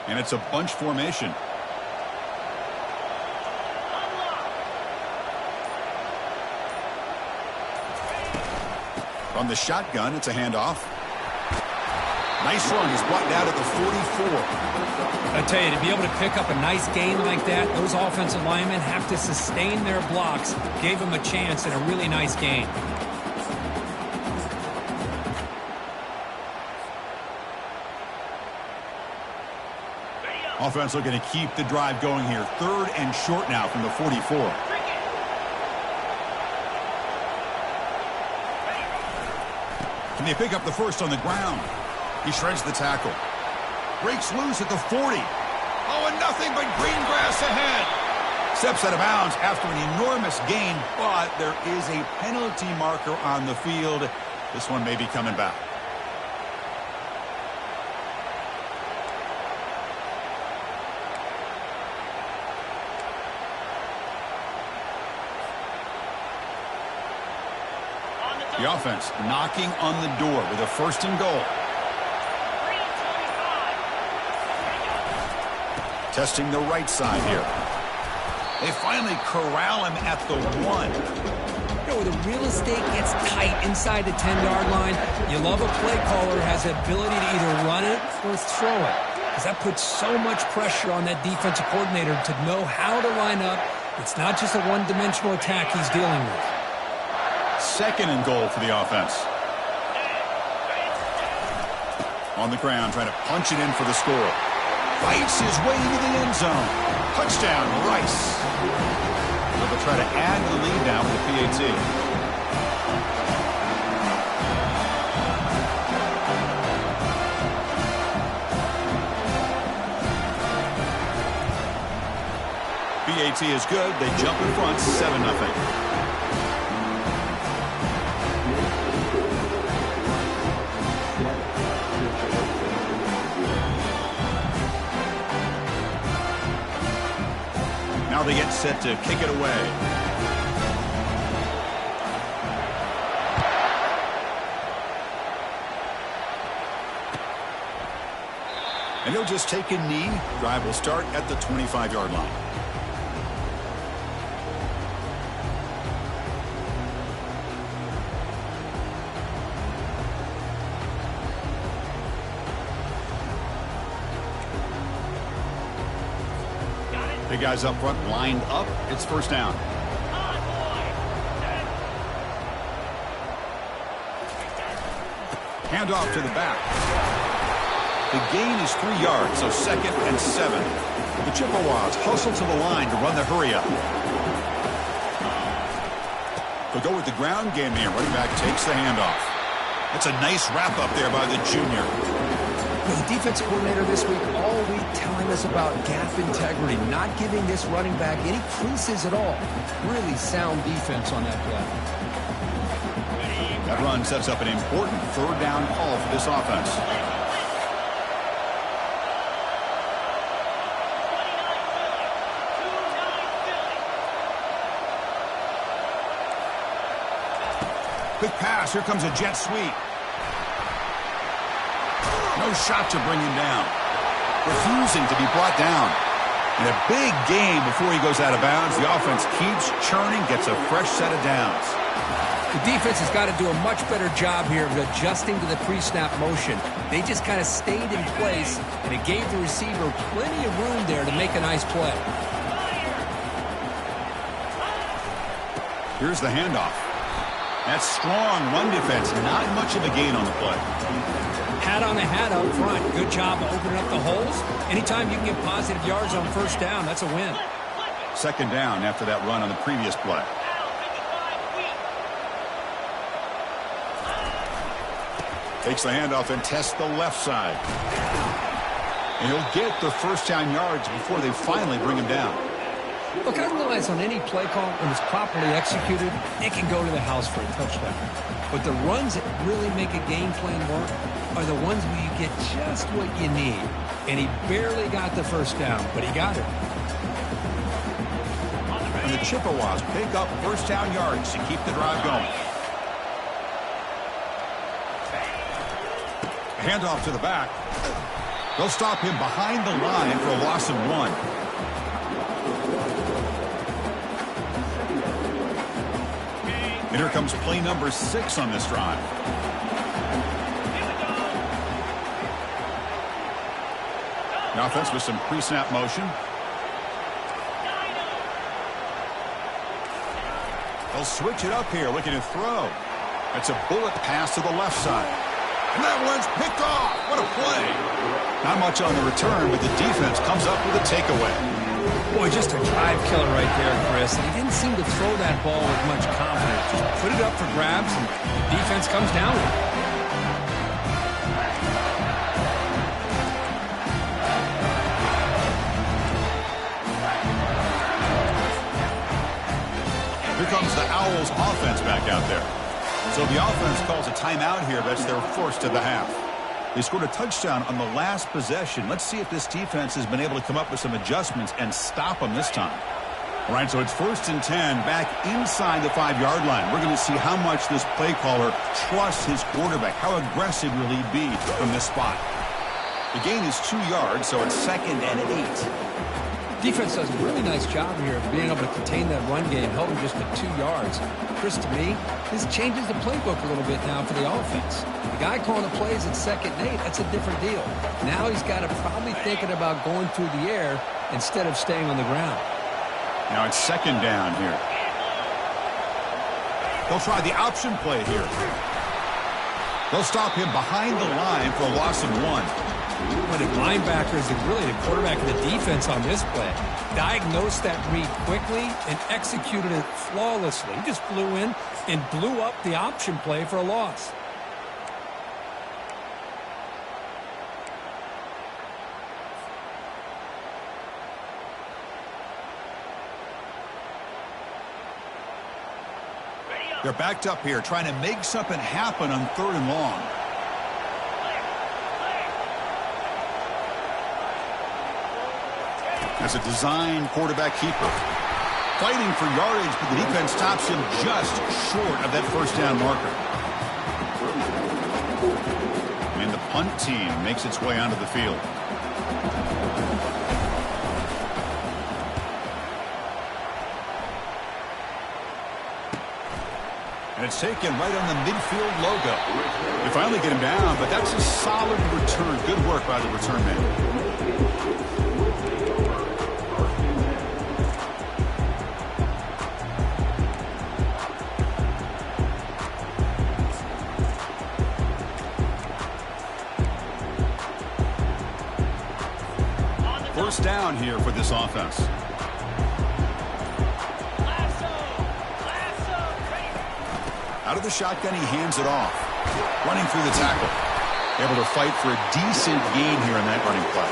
And it's a bunch formation. From the shotgun, it's a handoff. Nice run. He's brought down at the 44. I tell you, to be able to pick up a nice gain like that, those offensive linemen have to sustain their blocks. Gave him a chance and a really nice gain. Offense looking to keep the drive going here. 3rd and short now from the 44. Can they pick up the first on the ground? He shreds the tackle. Breaks loose at the 40. Oh, and nothing but green grass ahead. Steps out of bounds after an enormous gain, but there is a penalty marker on the field. This one may be coming back. The offense knocking on the door with a 1st and goal. Testing the right side here. They finally corral him at the 1. You know, where the real estate gets tight inside the 10-yard line, you love a play caller who has the ability to either run it or throw it. Because that puts so much pressure on that defensive coordinator to know how to line up. It's not just a one-dimensional attack he's dealing with. 2nd and goal for the offense. On the ground, trying to punch it in for the score. Fights his way into the end zone. Touchdown, Rice. They'll try to add the lead now with the PAT. PAT is good. They jump in front, 7-0. Now they get set to kick it away. And he'll just take a knee. Drive will start at the 25-yard line. Big guys up front lined up. It's 1st down. Hand off to the back. The gain is 3 yards, so 2nd and 7. The Chippewas hustle to the line to run the hurry up. They'll go with the ground game here. Running back takes the handoff. It's a nice wrap up there by the junior. The defensive coordinator this week all week telling us about gap integrity, not giving this running back any creases at all. Really sound defense on that play. That run sets up an important 3rd down call for this offense. Quick pass. Here comes a jet sweep. No shot to bring him down. Refusing to be brought down. And a big gain before he goes out of bounds. The offense keeps churning, gets a fresh set of downs. The defense has got to do a much better job here of adjusting to the pre-snap motion. They just kind of stayed in place, and it gave the receiver plenty of room there to make a nice play. Here's the handoff. That's strong run defense. Not much of a gain on the play. Hat on a hat up front. Good job of opening up the holes. Anytime you can get positive yards on 1st down, that's a win. 2nd down after that run on the previous play. Takes the handoff and tests the left side. And he'll get the 1st down yards before they finally bring him down. Look, I realize on any play call, when it's properly executed, it can go to the house for a touchdown. But the runs that really make a game plan work are the ones where you get just what you need. And he barely got the 1st down, but he got it. And the Chippewas pick up 1st down yards to keep the drive going. Handoff to the back. They'll stop him behind the line for a loss of 1. And here comes play number 6 on this drive. The offense with some pre-snap motion. They'll switch it up here, looking to throw. That's a bullet pass to the left side. And that one's picked off. What a play. Not much on the return, but the defense comes up with a takeaway. Boy, just a drive killer right there, Chris. And he didn't seem to throw that ball with much confidence. Just put it up for grabs, and the defense comes down with it. Here comes the Owls offense back out there. So the offense calls a timeout here. That's their first of the half. They scored a touchdown on the last possession. Let's see if this defense has been able to come up with some adjustments and stop them this time. All right, so it's 1st and 10 back inside the 5-yard line. We're going to see how much this play caller trusts his quarterback. How aggressive will he be from this spot? The gain is 2 yards, so it's 2nd and 8. Defense does a really nice job here of being able to contain that run game, held him just at 2 yards. Chris, to me, this changes the playbook a little bit now for the offense. The guy calling the plays at 2nd and 8, that's a different deal. Now he's got to probably thinking about going through the air instead of staying on the ground. Now it's 2nd down here. They'll try the option play here. They'll stop him behind the line for a loss of 1. But the linebackers and really the quarterback and the defense on this play diagnosed that read quickly and executed it flawlessly. He just flew in and blew up the option play for a loss. They're backed up here trying to make something happen on 3rd and long. As a design quarterback keeper. Fighting for yardage, but the defense stops him just short of that 1st down marker. And the punt team makes its way onto the field. And it's taken right on the midfield logo. They finally get him down, but that's a solid return. Good work by the return man. First down here for this offense. Out of the shotgun, he hands it off. Running through the tackle. Able to fight for a decent gain here in that running play.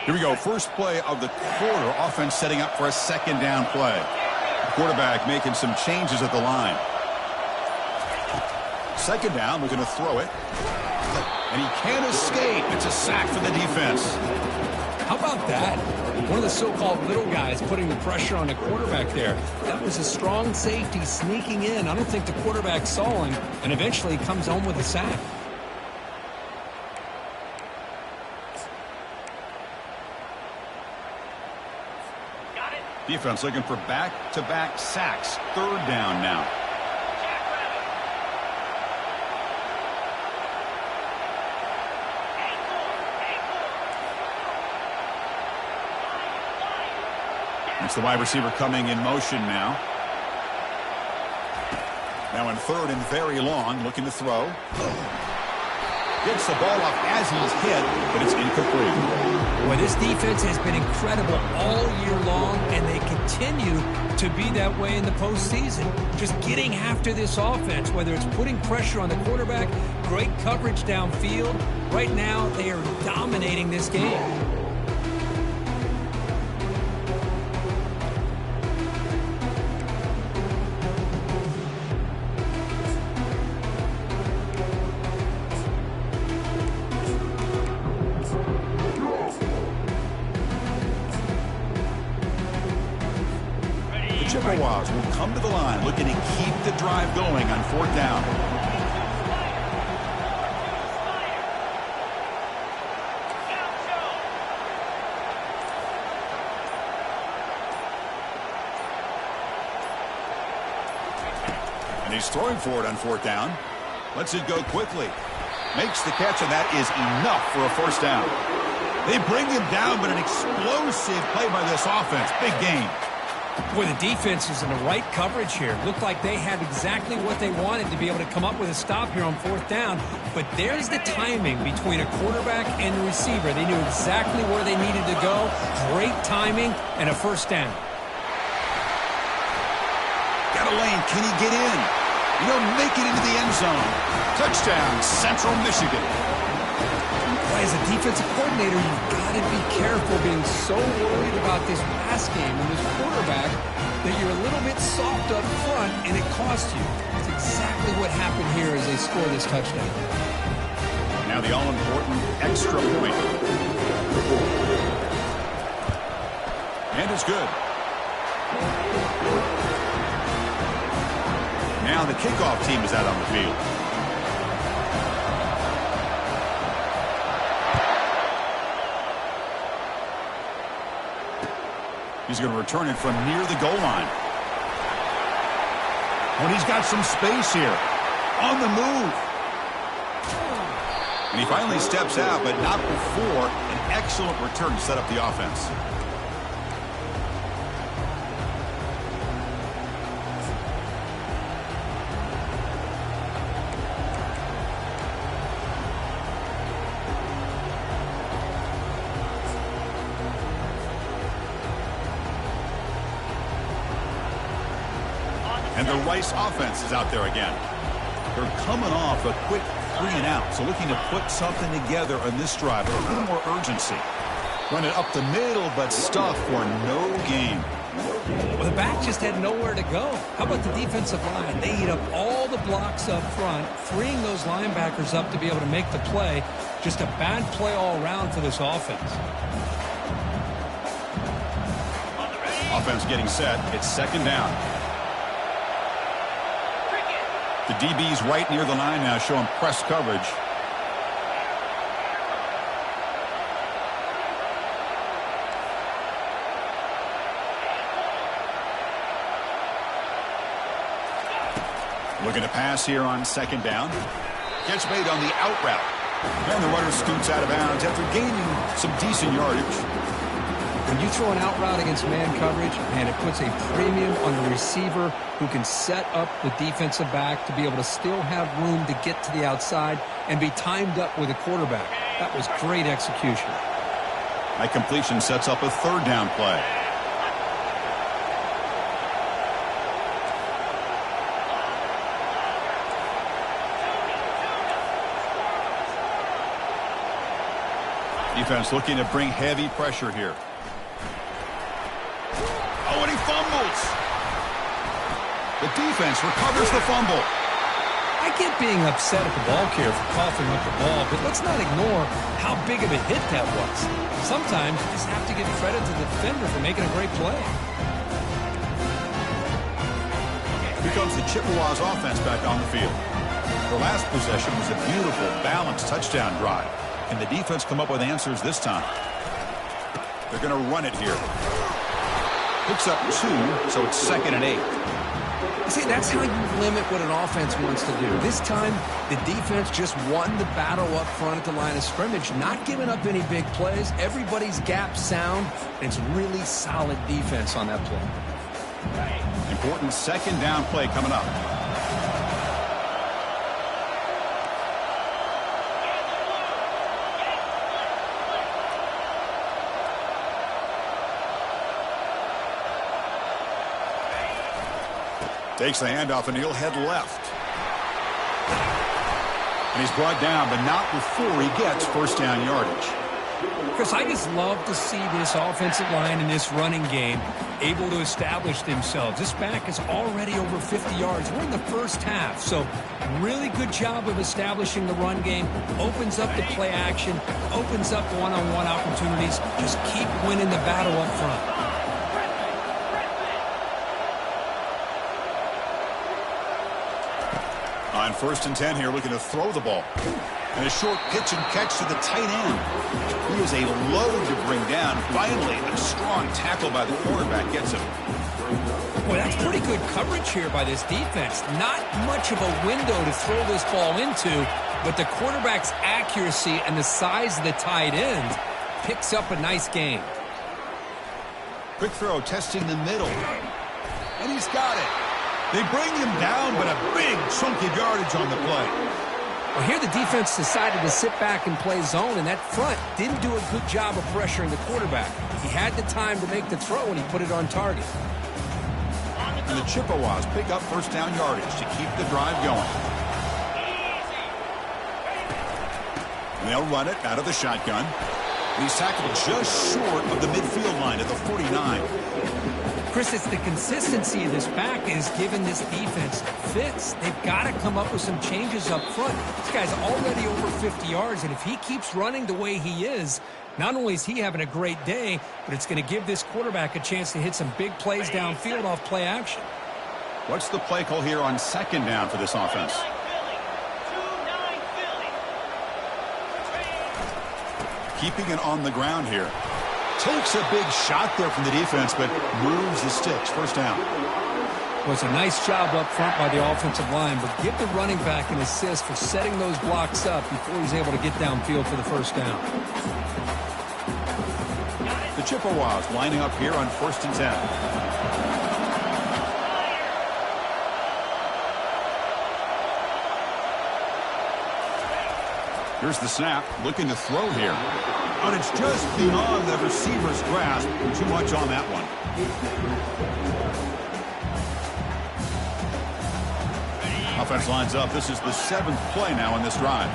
Here we go. First play of the quarter. Offense setting up for a 2nd down play. The quarterback making some changes at the line. 2nd down, looking to throw it. And he can't escape. It's a sack for the defense. How about that? One of the so-called little guys putting the pressure on the quarterback there. That was a strong safety sneaking in. I don't think the quarterback saw him, and eventually comes home with a sack. Defense looking for back-to-back sacks. 3rd down now. It's the wide receiver coming in motion now. Now in 3rd and very long, looking to throw. Gets the ball off as he's hit, but it's incomplete. Well, this defense has been incredible all year long, and they continue to be that way in the postseason. Just getting after this offense, whether it's putting pressure on the quarterback, great coverage downfield. Right now, they are dominating this game. Chippewas will come to the line looking to keep the drive going on 4th down. And he's throwing for it on 4th down. Lets it go quickly. Makes the catch, and that is enough for a 1st down. They bring him down, but an explosive play by this offense. Big game. Boy, the defense is in the right coverage here. Looked like they had exactly what they wanted to be able to come up with a stop here on 4th down. But there's the timing between a quarterback and the receiver. They knew exactly where they needed to go. Great timing and a 1st down. Got a lane. Can he get in? He'll make it into the end zone. Touchdown, Central Michigan. As a defensive coordinator, you've got to be careful being so worried about this pass game and this quarterback that you're a little bit soft up front and it costs you. That's exactly what happened here as they score this touchdown. Now the all-important extra point. And it's good. Now the kickoff team is out on the field. He's going to return it from near the goal line. When he's got some space here. On the move. And he finally steps out, but not before an excellent return to set up the offense. And the Rice offense is out there again. They're coming off a quick 3-and-out, so looking to put something together on this drive with a little more urgency. Run it up the middle, but stuff for no gain. Well, the back just had nowhere to go. How about the defensive line? They eat up all the blocks up front, freeing those linebackers up to be able to make the play. Just a bad play all around for this offense. Offense getting set. It's 2nd down. The DB's right near the line now, showing press coverage. Looking to pass here on 2nd down. Catch made on the out route. And the runner scoots out of bounds after gaining some decent yardage. When you throw an out route against man coverage, man, it puts a premium on the receiver who can set up the defensive back to be able to still have room to get to the outside and be timed up with a quarterback. That was great execution. That completion sets up a 3rd down play. Defense looking to bring heavy pressure here. Oh, and he fumbles. The defense recovers the fumble. I get being upset at the ball carrier for coughing up the ball, but let's not ignore how big of a hit that was. Sometimes you just have to give credit to the defender for making a great play. Here comes the Chippewas offense back on the field. The last possession was a beautiful, balanced touchdown drive. Can the defense come up with answers this time? They're going to run it here. Picks up 2, so it's 2nd and 8. See, that's how you limit what an offense wants to do. This time, the defense just won the battle up front at the line of scrimmage, not giving up any big plays. Everybody's gap sound. It's really solid defense on that play. Important 2nd down play coming up. Takes the handoff and he'll head left. And he's brought down, but not before he gets first down yardage. Chris, I just love to see this offensive line in this running game able to establish themselves. This back is already over 50 yards. We're in the first half, so really good job of establishing the run game. Opens up the play action, opens up one-on-one opportunities. Just keep winning the battle up front. On 1st and 10 here, looking to throw the ball. And a short pitch and catch to the tight end. He is a load to bring down. Finally, a strong tackle by the quarterback gets him. Boy, that's pretty good coverage here by this defense. Not much of a window to throw this ball into, but the quarterback's accuracy and the size of the tight end picks up a nice gain. Quick throw, testing the middle. And he's got it. They bring him down, but a big chunk of yardage on the play. Well, here the defense decided to sit back and play zone, and that front didn't do a good job of pressuring the quarterback. He had the time to make the throw, and he put it on target. And the Chippewas pick up first down yardage to keep the drive going. And they'll run it out of the shotgun. And he's tackled just short of the midfield line at the 49. Chris, it's the consistency of this back is giving this defense fits. They've got to come up with some changes up front. This guy's already over 50 yards, and if he keeps running the way he is, not only is he having a great day, but it's going to give this quarterback a chance to hit some big plays downfield off play action. What's the play call here on 2nd down for this offense? Keeping it on the ground here. Takes a big shot there from the defense, but moves the sticks. First down. Well, it's a nice job up front by the offensive line, but give the running back an assist for setting those blocks up before he's able to get downfield for the first down. The Chippewas lining up here on 1st and 10. Here's the snap, looking to throw here. And it's just beyond the receiver's grasp. Too much on that one. Offense lines up. This is the 7th play now in this drive.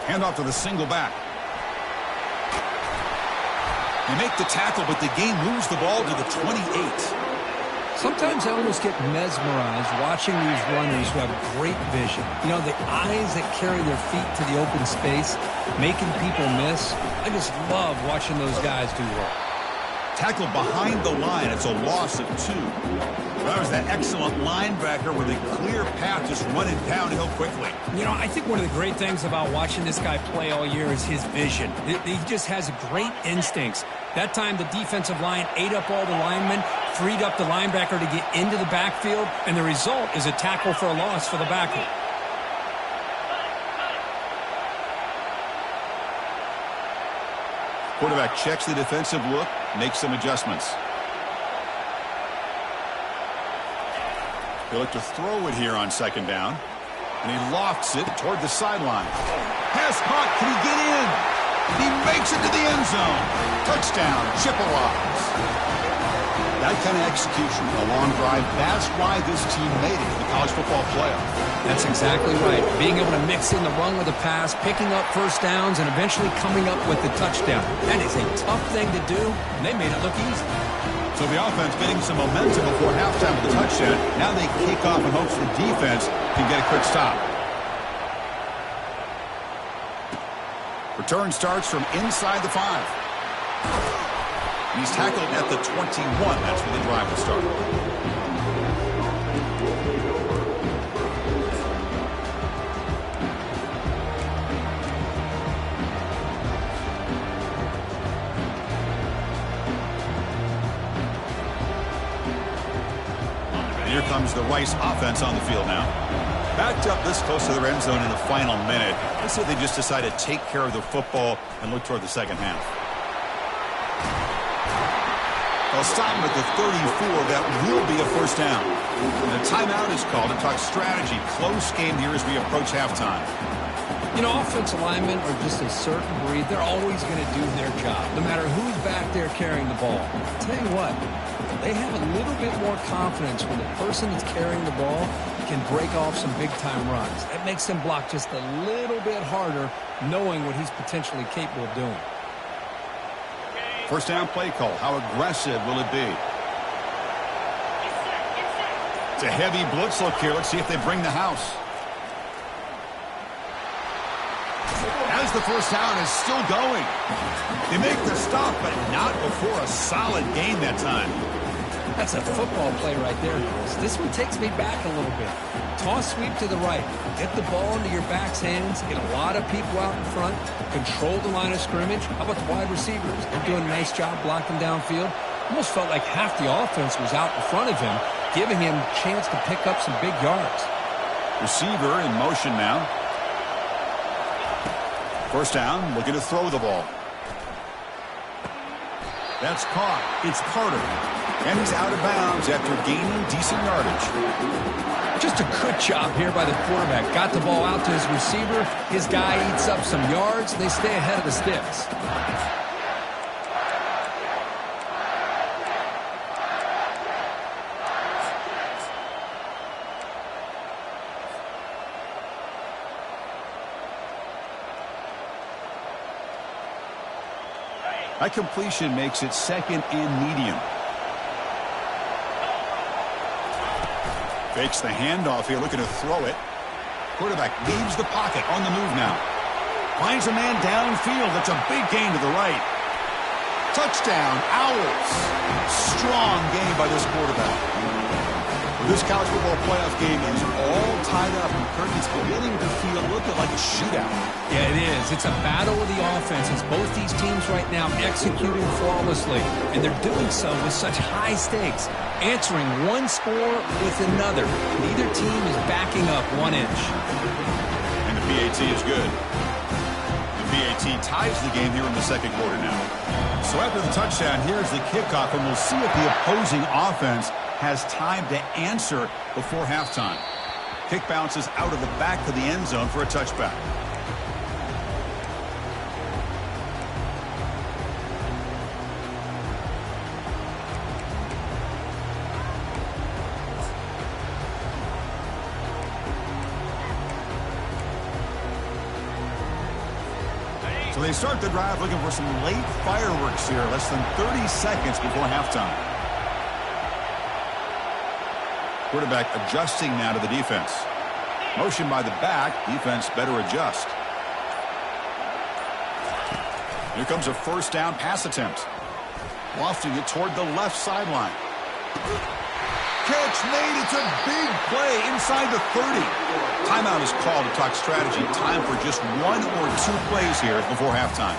Handoff to the single back. They make the tackle, but the game moves the ball to the 28. Sometimes I almost get mesmerized watching these runners who have great vision. You know, the eyes that carry their feet to the open space, making people miss. I just love watching those guys do work. Tackled behind the line. It's a loss of 2. That was that excellent linebacker with a clear path just running downhill quickly. You know, I think one of the great things about watching this guy play all year is his vision. He just has great instincts. That time the defensive line ate up all the linemen, freed up the linebacker to get into the backfield, and the result is a tackle for a loss for the backer. Quarterback checks the defensive look, makes some adjustments. They look to throw it here on 2nd down. And he lofts it toward the sideline. Pass caught. Can he get in? He makes it to the end zone. Touchdown, Chippewas. That kind of execution, a long drive, that's why this team made it to the college football playoff. That's exactly right. Being able to mix in the run with the pass, picking up first downs, and eventually coming up with the touchdown. That is a tough thing to do, and they made it look easy. So the offense getting some momentum before halftime with the touchdown. Now they kick off in hopes the defense can get a quick stop. Return starts from inside the 5. He's tackled at the 21. That's where the drive will start. And here comes the Rice offense on the field now. Backed up this close to their end zone in the final minute. Let's say they just decide to take care of the football and look toward the second half. They'll stop him at the 34. That will be a first down. And a timeout is called to talk strategy. Close game here as we approach halftime. You know, offensive linemen are just a certain breed. They're always going to do their job, no matter who's back there carrying the ball. I'll tell you what, they have a little bit more confidence when the person that's carrying the ball can break off some big-time runs. That makes them block just a little bit harder, knowing what he's potentially capable of doing. First down play call. How aggressive will it be? It's a heavy blitz look here. Let's see if they bring the house. As the first down is still going. They make the stop, but not before a solid gain that time. That's a football play right there. This one takes me back a little bit. Toss sweep to the right. Get the ball into your back's hands. Get a lot of people out in front. Control the line of scrimmage. How about the wide receivers? They're doing a nice job blocking downfield. Almost felt like half the offense was out in front of him, giving him a chance to pick up some big yards. Receiver in motion now. First down, looking to throw the ball. That's caught. It's Carter. And he's out of bounds after gaining decent yardage. Just a good job here by the quarterback. Got the ball out to his receiver. His guy eats up some yards. They stay ahead of the sticks. That completion makes it second and medium. Fakes the handoff here, looking to throw it. Quarterback leaves the pocket, on the move now. Finds a man downfield. That's a big gain to the right. Touchdown, Owls. Strong game by this quarterback. This college football playoff game is all tied up, and Kirk, it's beginning to feel a little bit like a shootout. Yeah, it is. It's a battle of the offenses. Both these teams right now executing flawlessly, and they're doing so with such high stakes, answering one score with another. Neither team is backing up 1 inch. And the PAT is good. The PAT ties the game here in the second quarter now. So after the touchdown, here's the kickoff, and we'll see if the opposing offense has time to answer before halftime. Kick bounces out of the back of the end zone for a touchback. So they start the drive looking for some late fireworks here, less than 30 seconds before halftime. Quarterback adjusting now to the defense. Motion by the back. Defense better adjust. Here comes a first down pass attempt. Lofting it toward the left sideline. Catch made. It's a big play inside the 30. Timeout is called to talk strategy. Time for just 1 or 2 plays here before halftime.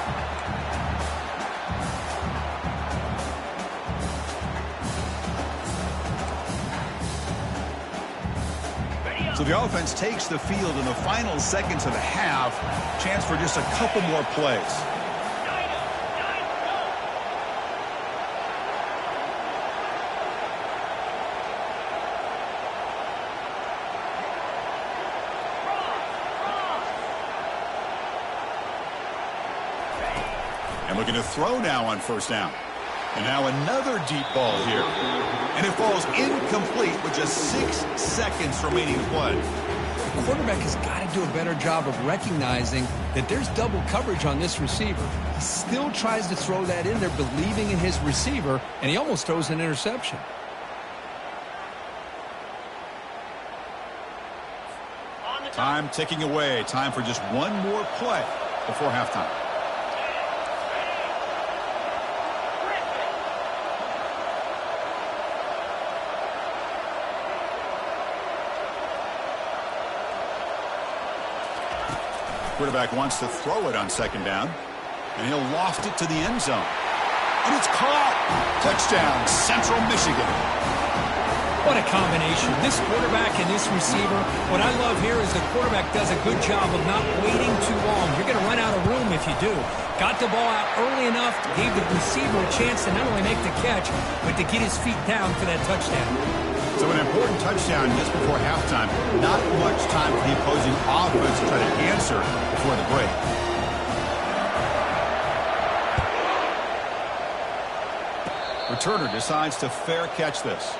So the offense takes the field in the final seconds of the half. Chance for just a couple more plays. And looking to throw now on first down. And now another deep ball here. And it falls incomplete with just 6 seconds remaining to play. The quarterback has got to do a better job of recognizing that there's double coverage on this receiver. He still tries to throw that in there, believing in his receiver, and he almost throws an interception. Time ticking away. Time for just 1 more play before halftime. Quarterback wants to throw it on second down, and he'll loft it to the end zone. And it's caught. Touchdown, Central Michigan. What a combination. This quarterback and this receiver. What I love here is the quarterback does a good job of not waiting too long. You're going to run out of room if you do. Got the ball out early enough, gave the receiver a chance to not only make the catch, but to get his feet down for that touchdown. So an important touchdown just before halftime. Not much time for the opposing offense to try to answer before the break. Returner decides to fair catch this.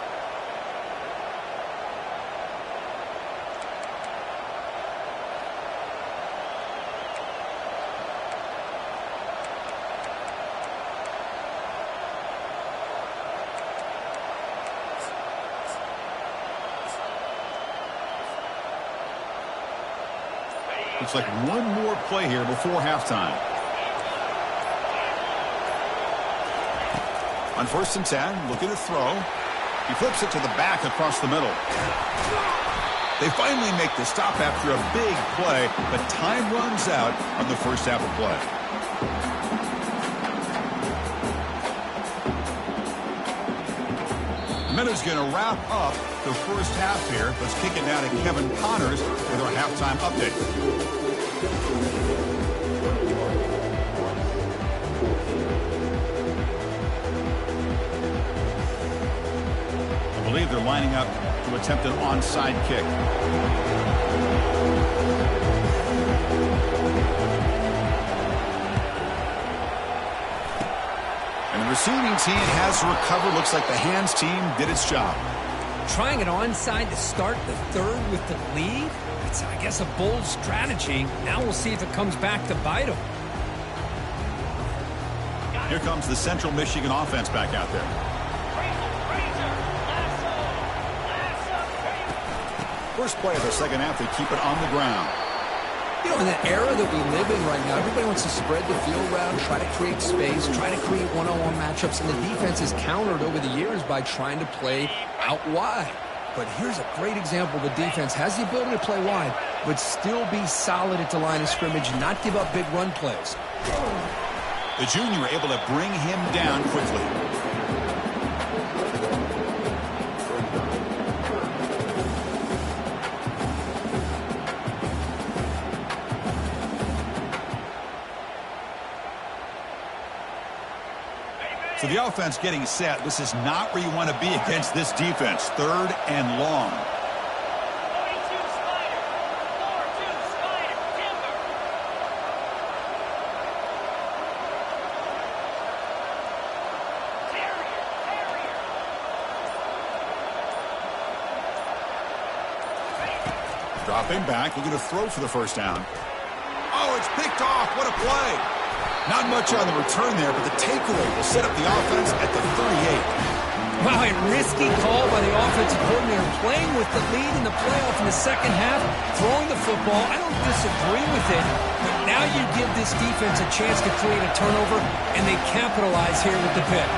Looks like one more play here before halftime. On 1st and 10, looking to throw. He flips it to the back across the middle. They finally make the stop after a big play, but time runs out on the first half of play. Minute's going to wrap up the first half here. Let's kick it now to Kevin Connors with our halftime update. I believe they're lining up to attempt an onside kick. And the receiving team has recovered. Looks like the hands team did its job. Trying an onside to start the third with the lead? It's, I guess, a bold strategy. Now we'll see if it comes back to bite them. Here comes the Central Michigan offense back out there. First play of the second half, they keep it on the ground. You know, in the era that we live in right now, everybody wants to spread the field around, try to create space, try to create one-on-one matchups, and the defense is countered over the years by trying to play out wide. But here's a great example. The defense has the ability to play wide, but still be solid at the line of scrimmage, not give up big run plays. The junior able to bring him down quickly. So the offense getting set. This is not where you want to be against this defense. 3rd and long. Dropping back, looking to throw for the first down. Oh, it's picked off. What a play. Not much on the return there, but the takeaway will set up the offense at the 38. Wow, a risky call by the offensive coordinator, playing with the lead in the playoff in the second half, throwing the football. I don't disagree with it, but now you give this defense a chance to create a turnover, and they capitalize here with the pick.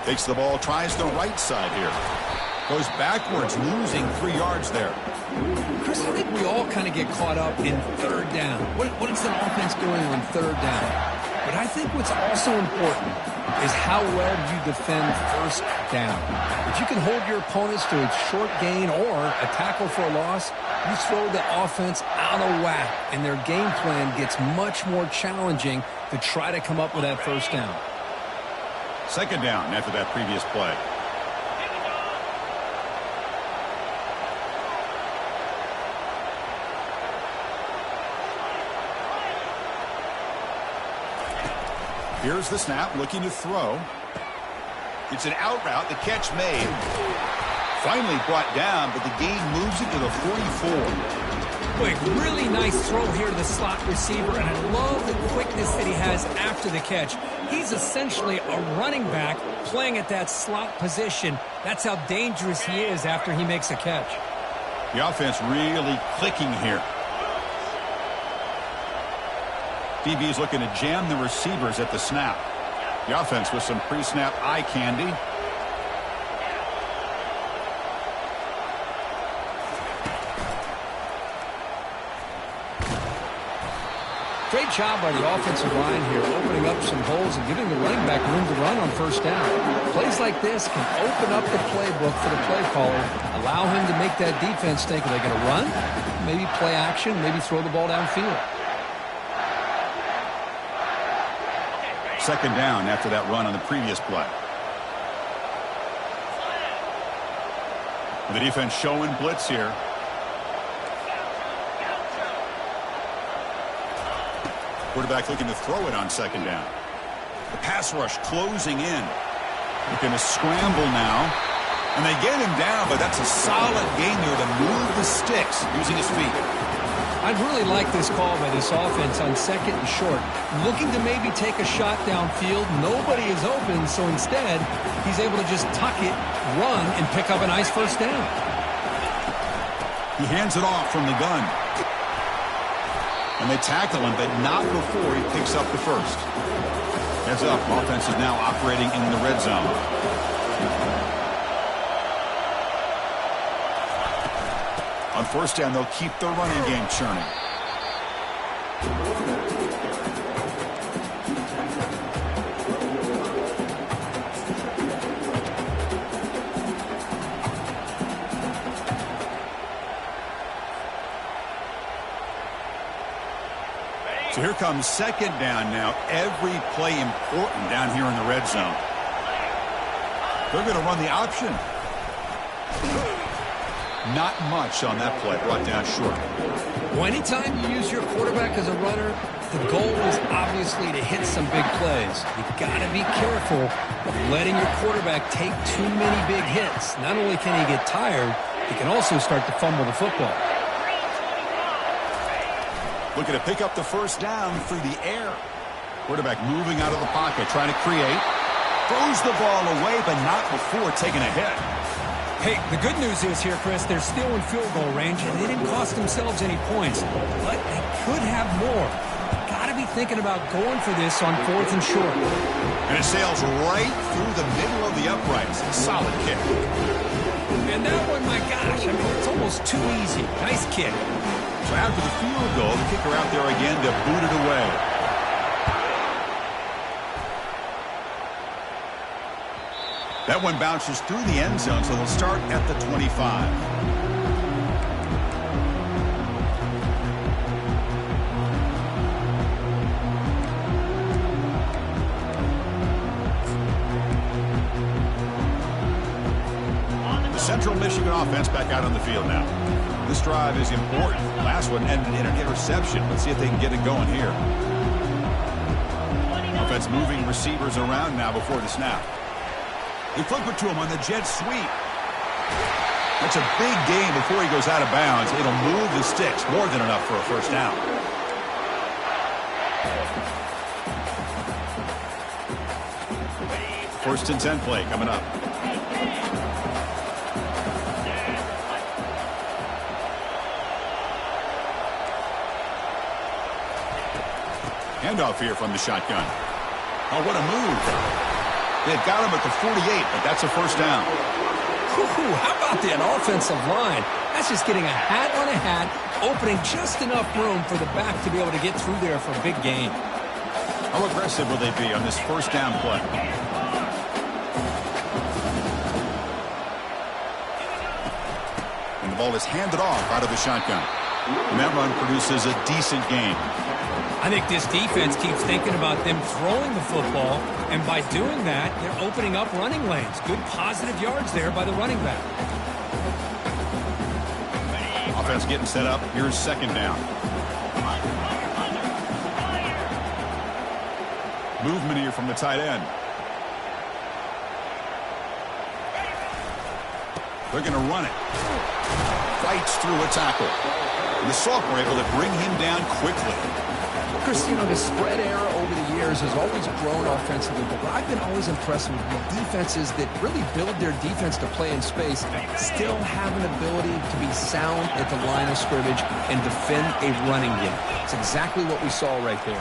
Takes the ball, tries the right side here. Goes backwards, losing 3 yards there. Chris, I think we all kind of get caught up in 3rd down. What is the offense doing on 3rd down? But I think what's also important is how well you defend 1st down. If you can hold your opponents to a short gain or a tackle for a loss, you throw the offense out of whack, and their game plan gets much more challenging to try to come up with that 1st down. 2nd down after that previous play. Here's the snap, looking to throw. It's an out route, the catch made. Finally brought down, but the gain moves it to the 44. Quick, really nice throw here to the slot receiver, and I love the quickness that he has after the catch. He's essentially a running back playing at that slot position. That's how dangerous he is after he makes a catch. The offense really clicking here. DB is looking to jam the receivers at the snap. The offense with some pre-snap eye candy. Great job by the offensive line here, opening up some holes and giving the running back room to run on 1st down. Plays like this can open up the playbook for the play caller, allow him to make that defense think, are they going to run? Maybe play action, maybe throw the ball downfield. 2nd down after that run on the previous play. The defense showing blitz here. Quarterback looking to throw it on second down. The pass rush closing in. Looking to scramble now. And they get him down, but that's a solid gain there to move the sticks using his feet. I'd really like this call by this offense on second and short. Looking to maybe take a shot downfield. Nobody is open, so instead, he's able to just tuck it, run, and pick up a nice first down. He hands it off from the gun. And they tackle him, but not before he picks up the first. Heads up, offense is now operating in the red zone. On first down, they'll keep their running game churning. So here comes second down now. Every play important down here in the red zone. They're going to run the option. Not much on that play, brought down short. Well, anytime you use your quarterback as a runner, the goal is obviously to hit some big plays. You've got to be careful of letting your quarterback take too many big hits. Not only can he get tired, he can also start to fumble the football. Looking to pick up the first down through the air. Quarterback moving out of the pocket, trying to create. Throws the ball away, but not before taking a hit. Hey, the good news is here, Chris, they're still in field goal range, and they didn't cost themselves any points. But they could have more. Got to be thinking about going for this on fourth and short. And it sails right through the middle of the uprights. Solid kick. And that one, my gosh, I mean, it's almost too easy. Nice kick. So after the field goal, the kicker out there again to boot it away. That one bounces through the end zone, so they'll start at the 25. The Central Michigan offense back out on the field now. This drive is important. Last one ended in an interception. Let's see if they can get it going here. Offense moving receivers around now before the snap. They flip it to him on the jet sweep. That's a big gain before he goes out of bounds. It'll move the sticks, more than enough for a first down. First and 10 play coming up. Handoff here from the shotgun. Oh, what a move. They had got him at the 48, but that's a first down. How about that offensive line? That's just getting a hat on a hat, opening just enough room for the back to be able to get through there for a big gain. How aggressive will they be on this first down play? And the ball is handed off out of the shotgun. And that run produces a decent gain. I think this defense keeps thinking about them throwing the football, and by doing that, they're opening up running lanes. Good positive yards there by the running back. Offense getting set up. Here's second down. Movement here from the tight end. They're going to run it. Fights through a tackle. And the sophomore able to bring him down quickly. Chris, you know, the spread era over the years has always grown offensively, but I've been always impressed with the defenses that really build their defense to play in space, still have an ability to be sound at the line of scrimmage and defend a running game. It's exactly what we saw right there.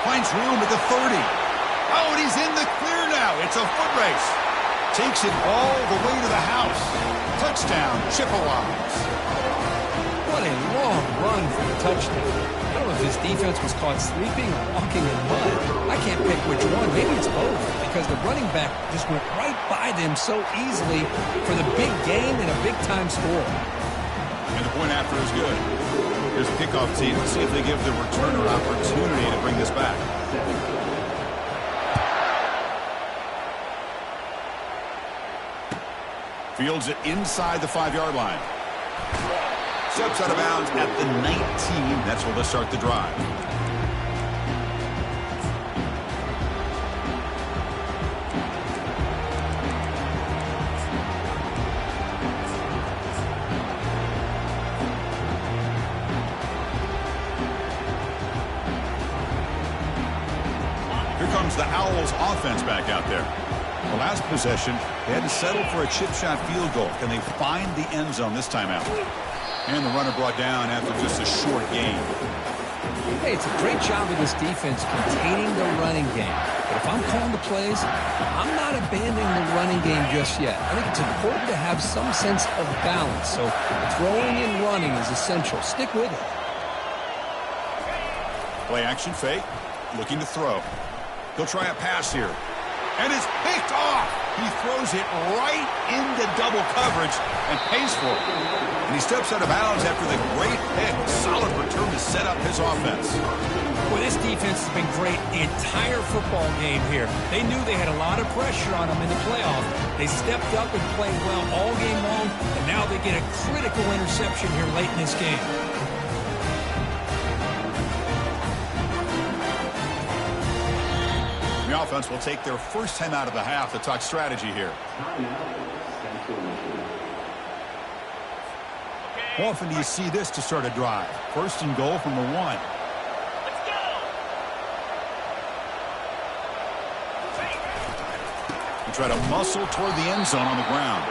Finds room at the 30. Oh, and he's in the clear now. It's a foot race. Takes it all the way to the house. Touchdown, Chippewas. What a long run for the touchdown. I don't know if his defense was caught sleeping or walking in mud. I can't pick which one. Maybe it's both, because the running back just went right by them so easily for the big gain and a big-time score. And the point after is good. Here's the kickoff team. Let's see if they give the returner opportunity to bring this back. Fields it inside the 5-yard line. Steps out of bounds at the 19. That's where they'll start the drive. Here comes the Owls offense back out there. The last possession, they had to settle for a chip shot field goal. Can they find the end zone this time out? And the runner brought down after just a short gain. Hey, it's a great job of this defense containing the running game. But if I'm calling the plays, I'm not abandoning the running game just yet. I think it's important to have some sense of balance. So throwing and running is essential. Stick with it. Play action fake. Looking to throw. He'll try a pass here. And it's picked off. He throws it right into double coverage and pays for it. And he steps out of bounds after the great pick. Solid return to set up his offense. Well, this defense has been great the entire football game here. They knew they had a lot of pressure on them in the playoff. They stepped up and played well all game long, and now they get a critical interception here late in this game. The offense will take their first time out of the half to talk strategy here. How often do you see this to start a drive? First and goal from the 1. Let's go. They try to muscle toward the end zone on the ground.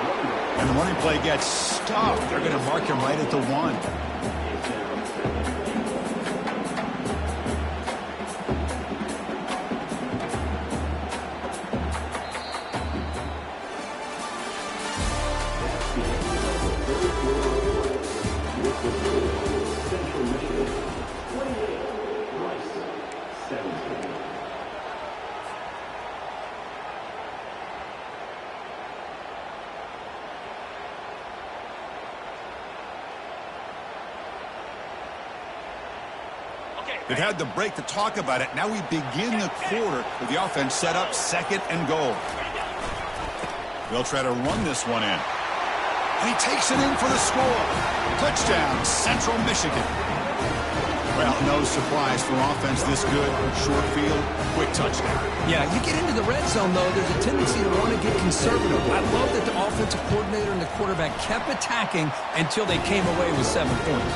And the running play gets stopped. They're going to mark him right at the 1. They've had the break to talk about it. Now we begin the quarter with the offense set up 2nd and goal. They'll try to run this one in. And he takes it in for the score. Touchdown, Central Michigan. Well, no surprise for offense this good. Short field, quick touchdown. Yeah, you get into the red zone, though, there's a tendency to want to get conservative. I love that the offensive coordinator and the quarterback kept attacking until they came away with 7 points.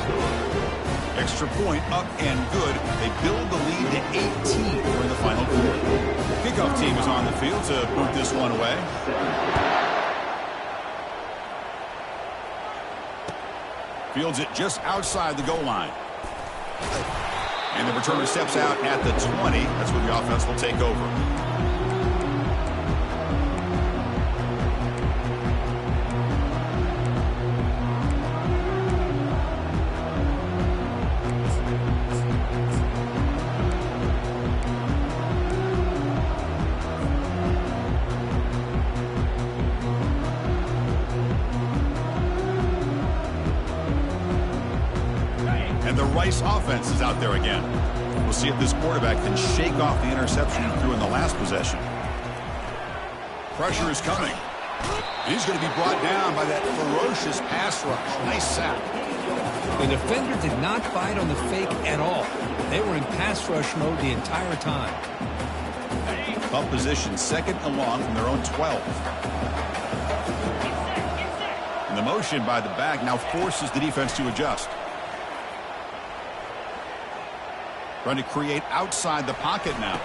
Extra point up and good. They build the lead to 18 during the final quarter. Kickoff team is on the field to boot this one away. Fields it just outside the goal line. And the returner steps out at the 20. That's where the offense will take over. And the Rice offense is out there again. We'll see if this quarterback can shake off the interception he threw in the last possession. Pressure is coming. He's going to be brought down by that ferocious pass rush. Nice sack. The defender did not bite on the fake at all. They were in pass rush mode the entire time. Up position, 2nd and long from their own 12. And the motion by the back now forces the defense to adjust. Trying to create outside the pocket now.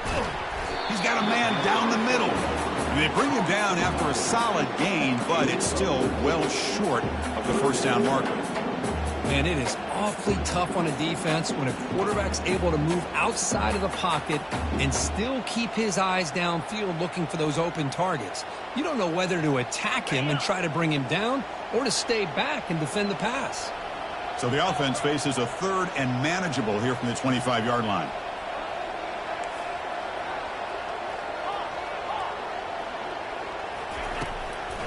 He's got a man down the middle. And they bring him down after a solid gain, but it's still well short of the first down marker. Man, it is awfully tough on a defense when a quarterback's able to move outside of the pocket and still keep his eyes downfield looking for those open targets. You don't know whether to attack him and try to bring him down or to stay back and defend the pass. So the offense faces a 3rd and manageable here from the 25-yard line.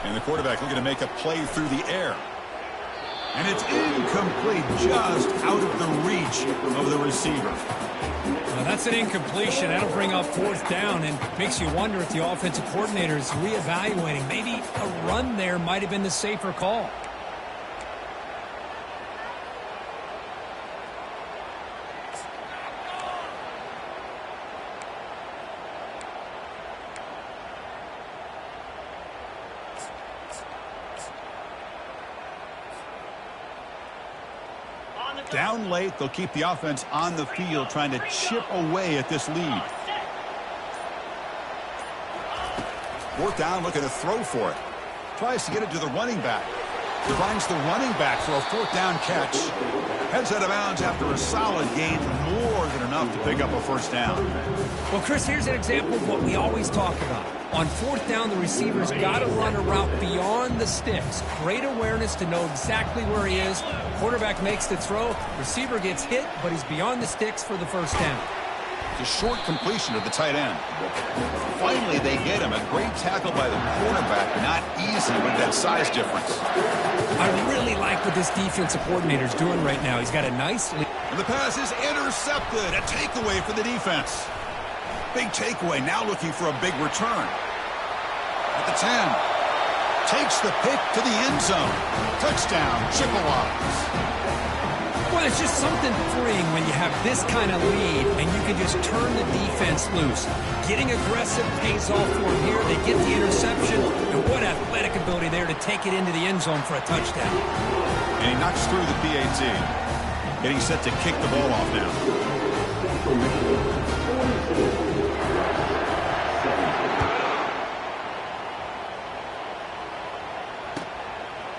And the quarterback looking to make a play through the air. And it's incomplete, just out of the reach of the receiver. Well, that's an incompletion. That'll bring up 4th down and makes you wonder if the offensive coordinator is reevaluating maybe a run run there might have been the safer call. Down late, they'll keep the offense on the field trying to chip away at this lead. Fourth down, looking to throw for it. Tries to get it to the running back. Finds the running back for a fourth down catch. Heads out of bounds after a solid gain, more than enough to pick up a first down. Well, Chris, here's an example of what we always talk about. On fourth down, the receiver's got to run a route beyond the sticks. Great awareness to know exactly where he is. Quarterback makes the throw. Receiver gets hit, but he's beyond the sticks for the first down. It's a short completion to the tight end. Finally, they get him. A great tackle by the quarterback. Not easy with that size difference. I really like what this defensive coordinator's doing right now. He's got a nice lead. And the pass is intercepted. A takeaway for the defense. Big takeaway. Now looking for a big return. At the 10. Takes the pick to the end zone. Touchdown, Chippewas. Well, it's just something freeing when you have this kind of lead and you can just turn the defense loose. Getting aggressive pays off for them here. They get the interception, and what athletic ability there to take it into the end zone for a touchdown. And he knocks through the PAT. Getting set to kick the ball off now.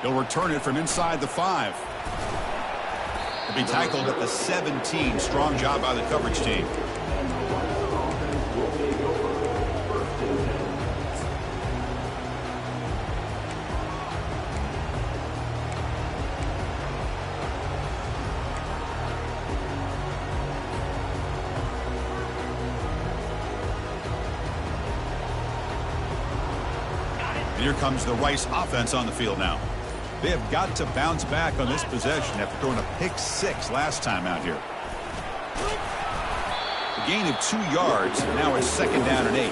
He'll return it from inside the 5. He'll be tackled at the 17. Strong job by the coverage team. And here comes the Rice offense on the field now. They have got to bounce back on this possession after throwing a pick 6 last time out here. A gain of 2 yards, and now it's second down and 8.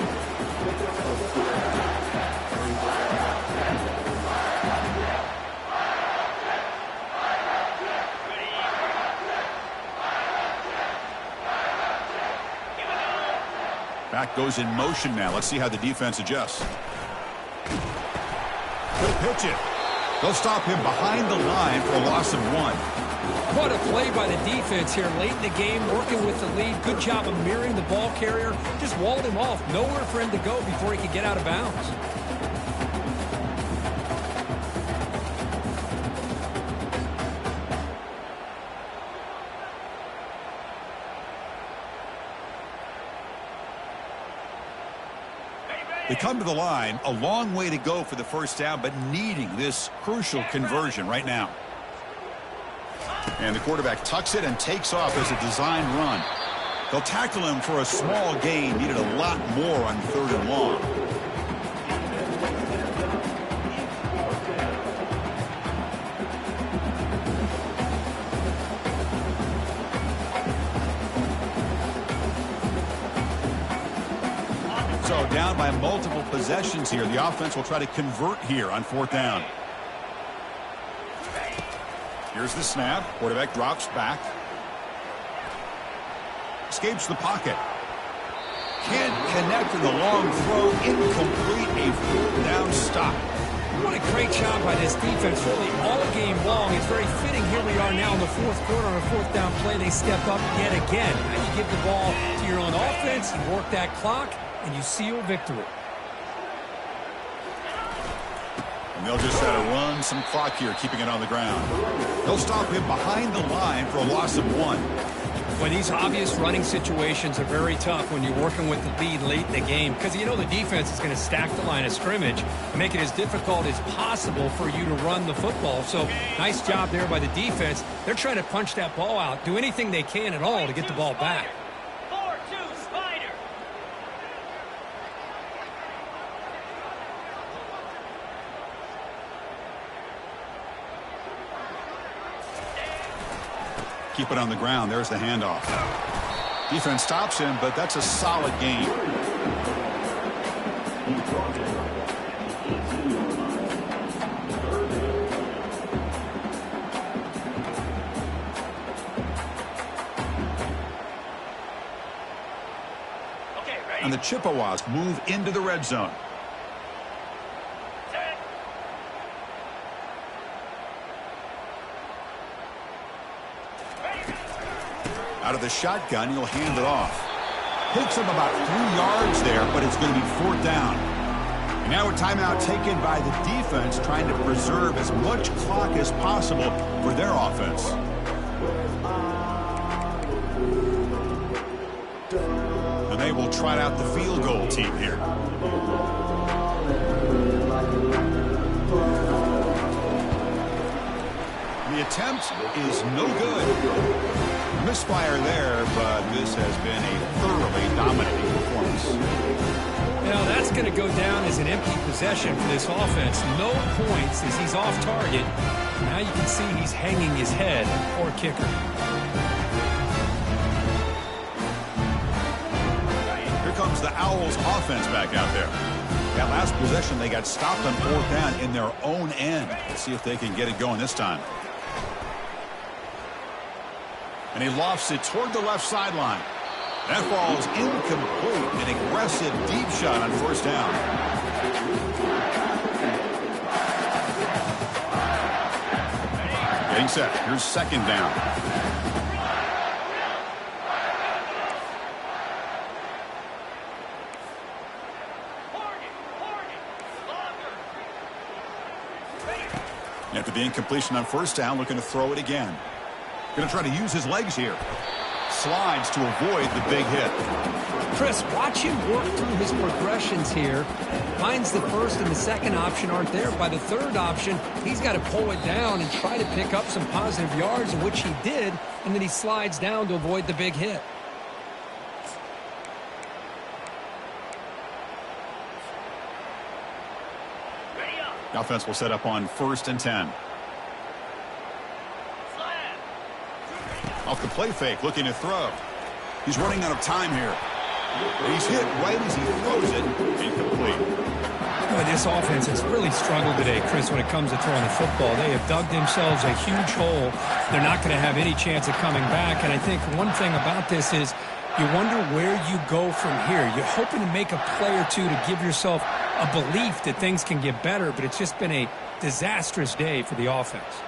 Back goes in motion now. Let's see how the defense adjusts. Good pitch it. They'll stop him behind the line for a loss of 1. What a play by the defense here late in the game, working with the lead. Good job of mirroring the ball carrier. Just walled him off. Nowhere for him to go before he could get out of bounds. They come to the line, a long way to go for the first down, but needing this crucial conversion right now. And the quarterback tucks it and takes off as a design run. They'll tackle him for a small gain. Needed a lot more on 3rd and long. So down by multiple possessions here. The offense will try to convert here on 4th down. Here's the snap. Quarterback drops back. Escapes the pocket. Can't connect in the long throw. Incomplete. A 4th down stop. What a great job by this defense, really all game long. It's very fitting here we are now in the 4th quarter on a 4th down play. They step up yet again. Now you give the ball to your own offense, you work that clock, and you seal victory. And they'll just try to run some clock here, keeping it on the ground. They'll stop him behind the line for a loss of 1. Well, these obvious running situations are very tough when you're working with the lead late in the game because you know the defense is going to stack the line of scrimmage and make it as difficult as possible for you to run the football. So nice job there by the defense. They're trying to punch that ball out, do anything they can at all to get the ball back. Keep it on the ground. There's the handoff. Defense stops him, but that's a solid game. 4 Chippewas move into the red zone. Out of the shotgun, he'll hand it off. Picks up about 3 yards there, but it's going to be 4th down. And now a timeout taken by the defense, trying to preserve as much clock as possible for their offense. And they will trot out the field goal team here. The attempt is no good. Misfire there, but this has been a thoroughly dominating performance. Now that's going to go down as an empty possession for this offense. No points as he's off target. Now you can see he's hanging his head. Poor kicker. Here comes the Owls offense back out there. That last possession, they got stopped on 4th down in their own end. Let's see if they can get it going this time. And he lofts it toward the left sideline. That ball is incomplete. An aggressive deep shot on 1st down. Getting set. Here's 2nd down. After the incompletion on 1st down, looking to throw it again. Going to try to use his legs here. Slides to avoid the big hit. Chris, watch him work through his progressions here. Finds the 1st and the 2nd option aren't there. By the 3rd option, he's got to pull it down and try to pick up some positive yards, which he did, and then he slides down to avoid the big hit. The offense will set up on 1st and 10. Off the play fake, looking to throw. He's running out of time here. He's hit right as he throws it. Incomplete. Boy, this offense has really struggled today, Chris, when it comes to throwing the football. They have dug themselves a huge hole. They're not going to have any chance of coming back. And I think one thing about this is you wonder where you go from here. You're hoping to make a play or two to give yourself a belief that things can get better, but it's just been a disastrous day for the offense.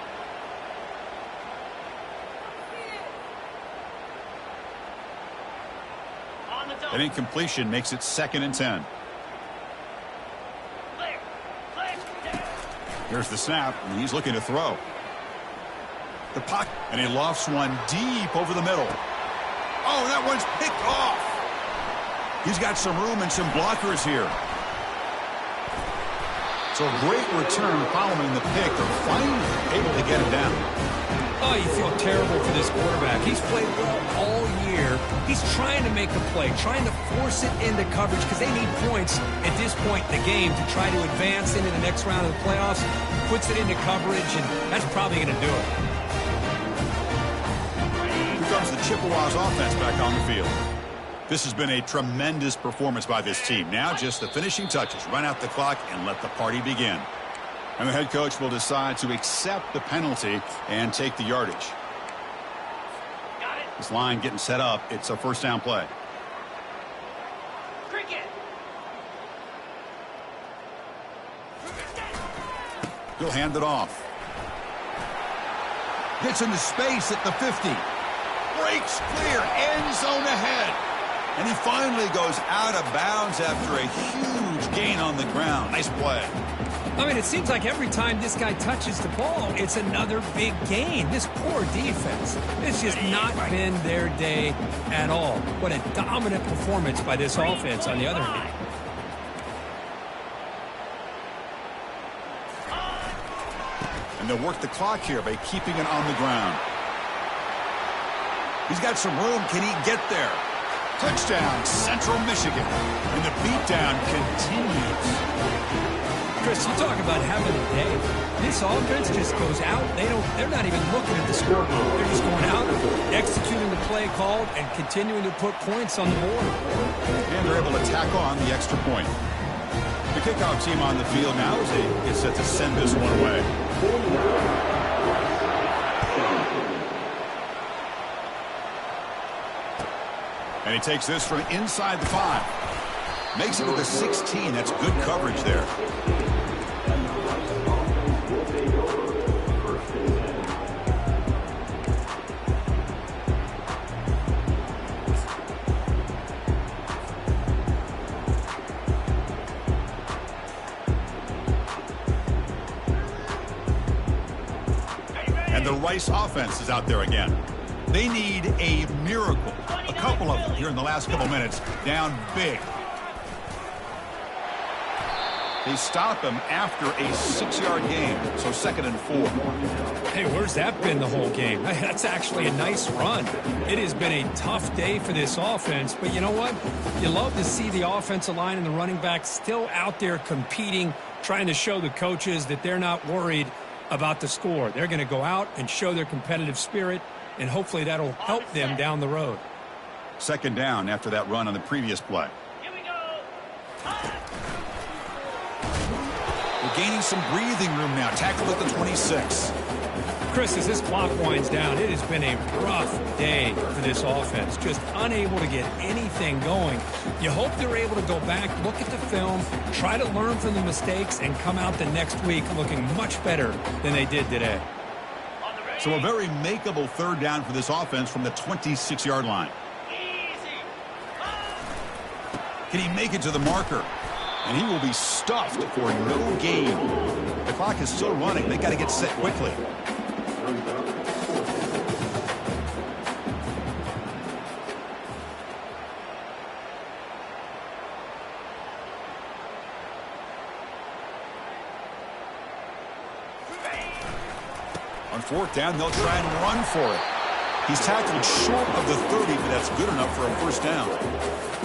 An incompletion makes it 2nd and 10. Here's the snap, and he's looking to throw. The pocket, and he lofts one deep over the middle. Oh, that one's picked off. He's got some room and some blockers here. So a great return following the pick. They're finally able to get it down. Oh, you feel terrible for this quarterback. He's played well all year. He's trying to make a play, trying to force it into coverage because they need points at this point in the game to try to advance into the next round of the playoffs. Puts it into coverage, and that's probably going to do it. Here comes the Chippewas offense back on the field. This has been a tremendous performance by this team. Now just the finishing touches. Run out the clock and let the party begin. And the head coach will decide to accept the penalty and take the yardage. This line getting set up. It's a 1st down play. He'll hand it off. Gets into space at the 50. Breaks clear. End zone ahead. And he finally goes out of bounds after a huge gain on the ground. Nice play. I mean, it seems like every time this guy touches the ball, it's another big gain. This poor defense, it's just not been their day at all. What a dominant performance by this offense on the other hand. And they'll work the clock here by keeping it on the ground. He's got some room. Can he get there? Touchdown, Central Michigan. And the beatdown continues. Chris, you talk about having a day. This offense just goes out. They're not even looking at the scoreboard. They're just going out, executing the play called, and continuing to put points on the board. And they're able to tack on the extra point. The kickoff team on the field now as they get set to send this one away. And he takes this from inside the 5. Makes it to the 16. That's good coverage there. And the Rice offense is out there again. They need a miracle. A couple of them here in the last couple minutes. Down big. They stop him after a 6-yard gain, so 2nd and 4. Hey, where's that been the whole game? That's actually a nice run. It has been a tough day for this offense, but you know what? You love to see the offensive line and the running back still out there competing, trying to show the coaches that they're not worried about the score. They're going to go out and show their competitive spirit, and hopefully that'll help them down the road. 2nd down after that run on the previous play. We're gaining some breathing room now. Tackled at the 26. Chris, as this clock winds down, it has been a rough day for this offense. Just unable to get anything going. You hope they're able to go back, look at the film, try to learn from the mistakes, and come out the next week looking much better than they did today. So a very makeable 3rd down for this offense from the 26-yard line. Can he make it to the marker? And he will be stuffed for no gain. The clock is still running. They got to get set quickly. On 4th down, they'll try and run for it. He's tackled short of the 30, but that's good enough for a 1st down.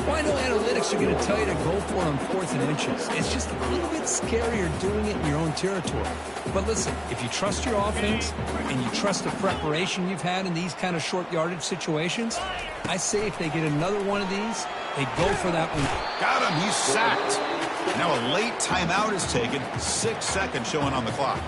Well, I know analytics are going to tell you to go for it on 4th and inches. It's just a little bit scarier doing it in your own territory. But listen, if you trust your offense and you trust the preparation you've had in these kind of short yardage situations, I say if they get another one of these, they go for that one. Got him. He's sacked. Now a late timeout is taken. 6 seconds showing on the clock.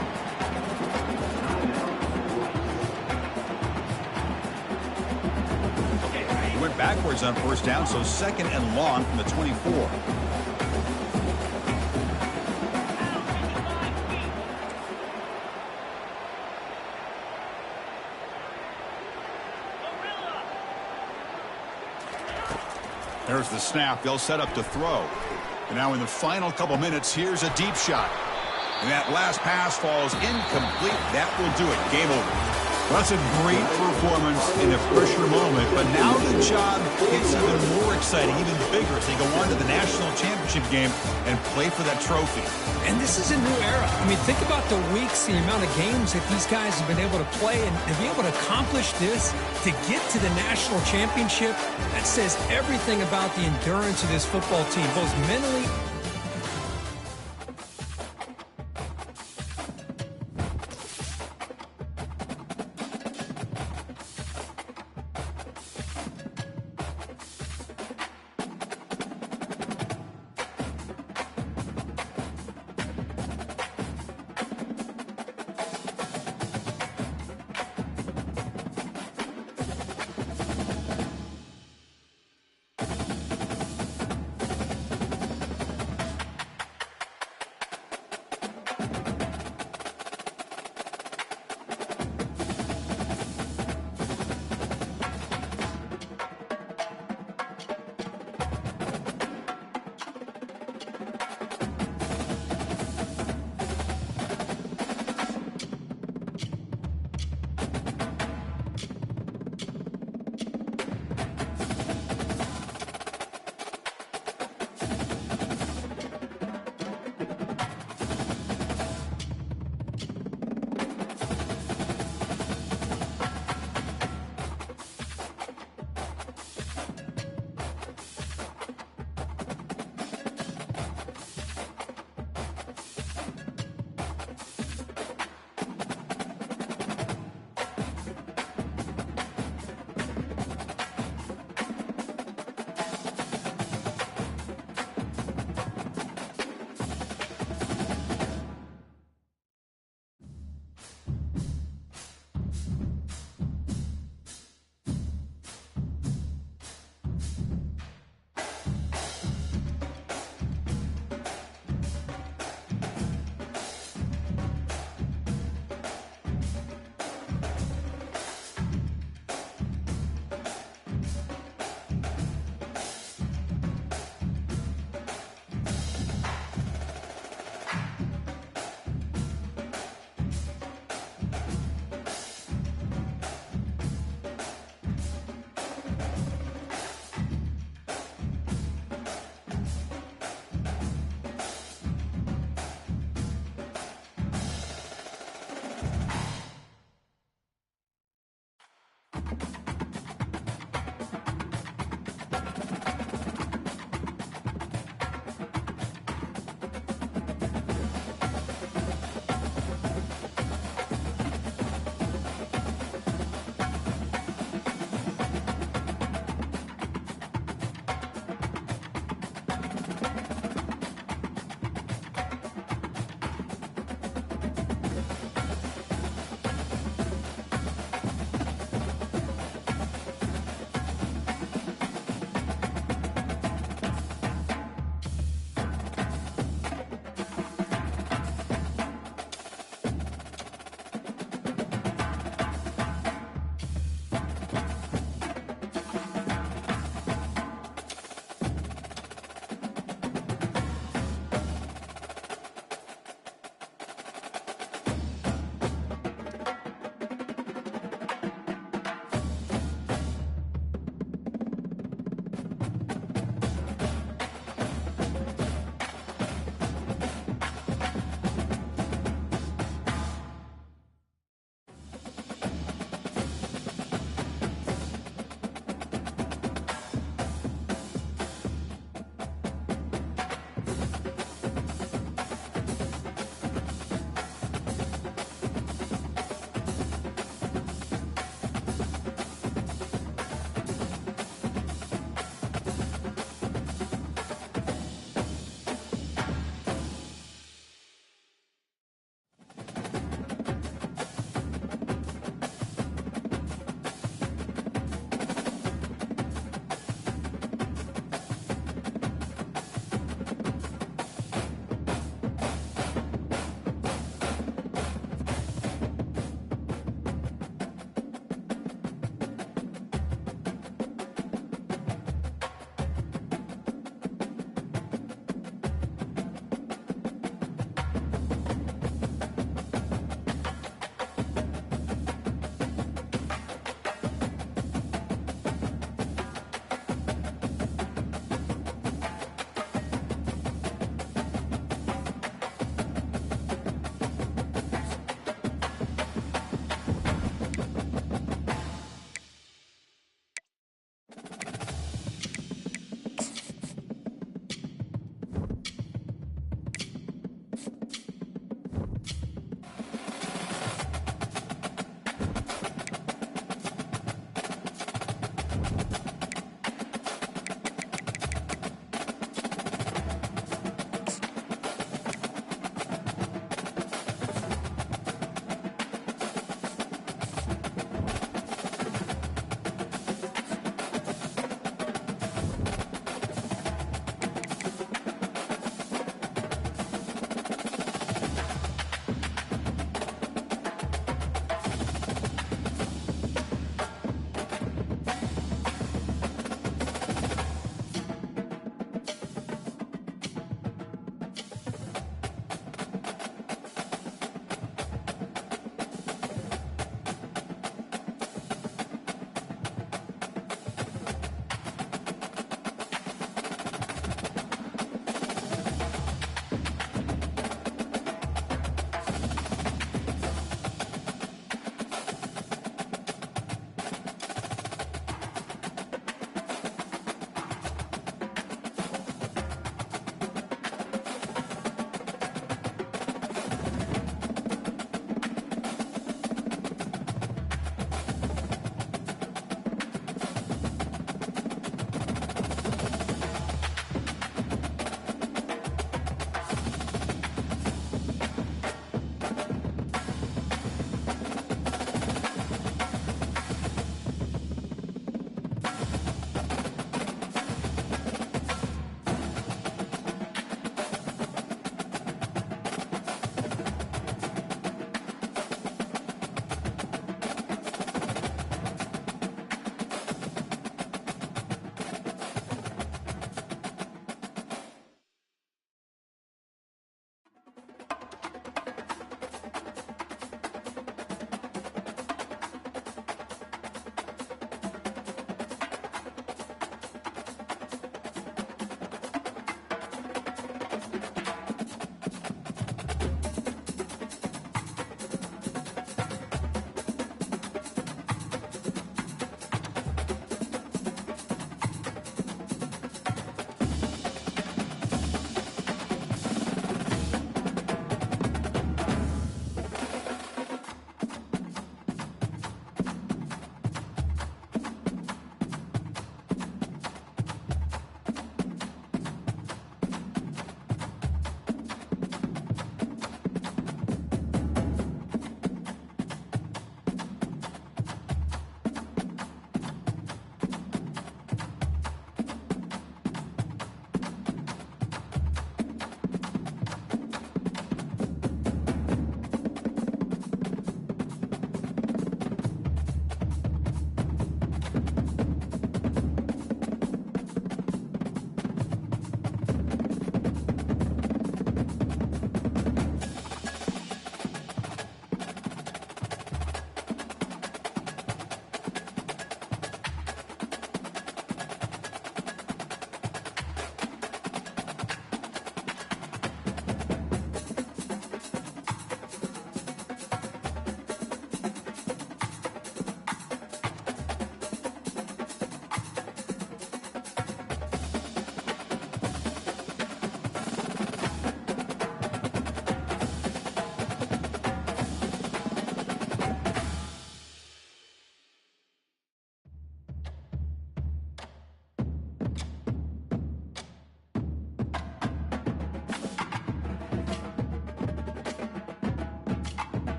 Went backwards on 1st down, so 2nd and long from the 24. There's the snap. They'll set up to throw. And now in the final couple minutes, here's a deep shot. And that last pass falls incomplete. That will do it. Game over. Well, that's a great performance in a pressure moment, but now the job gets even more exciting, even bigger as they go on to the national championship game and play for that trophy. And this is a new era. I mean, think about the weeks, the amount of games that these guys have been able to play, and to be able to accomplish this, to get to the national championship, that says everything about the endurance of this football team, both mentally.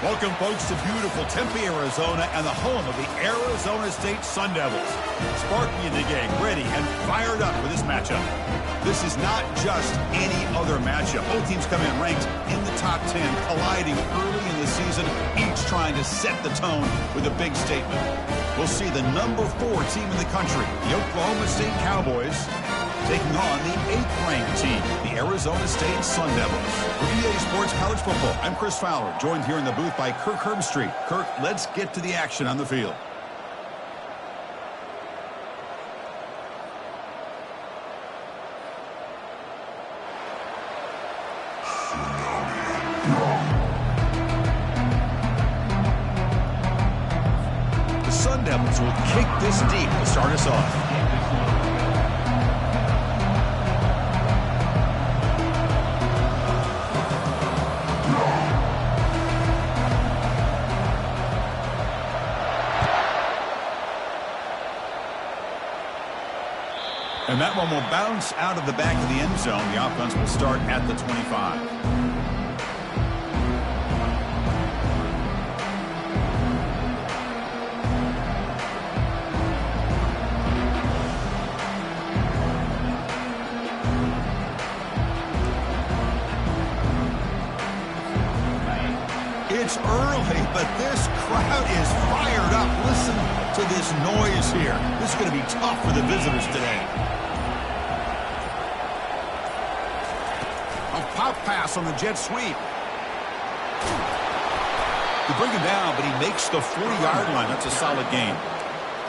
Welcome, folks, to beautiful Tempe, Arizona, and the home of the Arizona State Sun Devils. Sparky and the gang ready and fired up for this matchup. This is not just any other matchup. Both teams come in ranked in the top 10, colliding early in the season, each trying to set the tone with a big statement. We'll see the number 4 team in the country, the Oklahoma State Cowboys, taking on the 8th-ranked team, the Arizona State Sun Devils. For EA Sports College Football, I'm Chris Fowler, joined here in the booth by Kirk Herbstreit. Kirk, let's get to the action on the field. The Sun Devils will kick this deep to start us off. And that one will bounce out of the back of the end zone. The offense will start at the 25. It's early, but this crowd is fired up. Listen to this noise here. This is going to be tough for the visitors today. Pop pass on the jet sweep. They bring him down, but he makes the 40-yard line. That's a solid gain.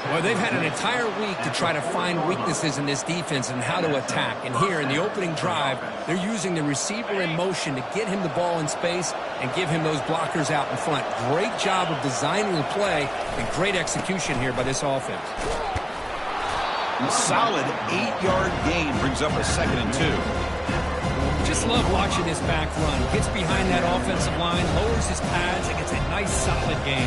Well, they've had an entire week to try to find weaknesses in this defense and how to attack. And here in the opening drive, they're using the receiver in motion to get him the ball in space and give him those blockers out in front. Great job of designing the play and great execution here by this offense. A solid 8-yard gain brings up a 2nd and 2. Just love watching this back run. Gets behind that offensive line, lowers his pads, and gets a nice solid gain.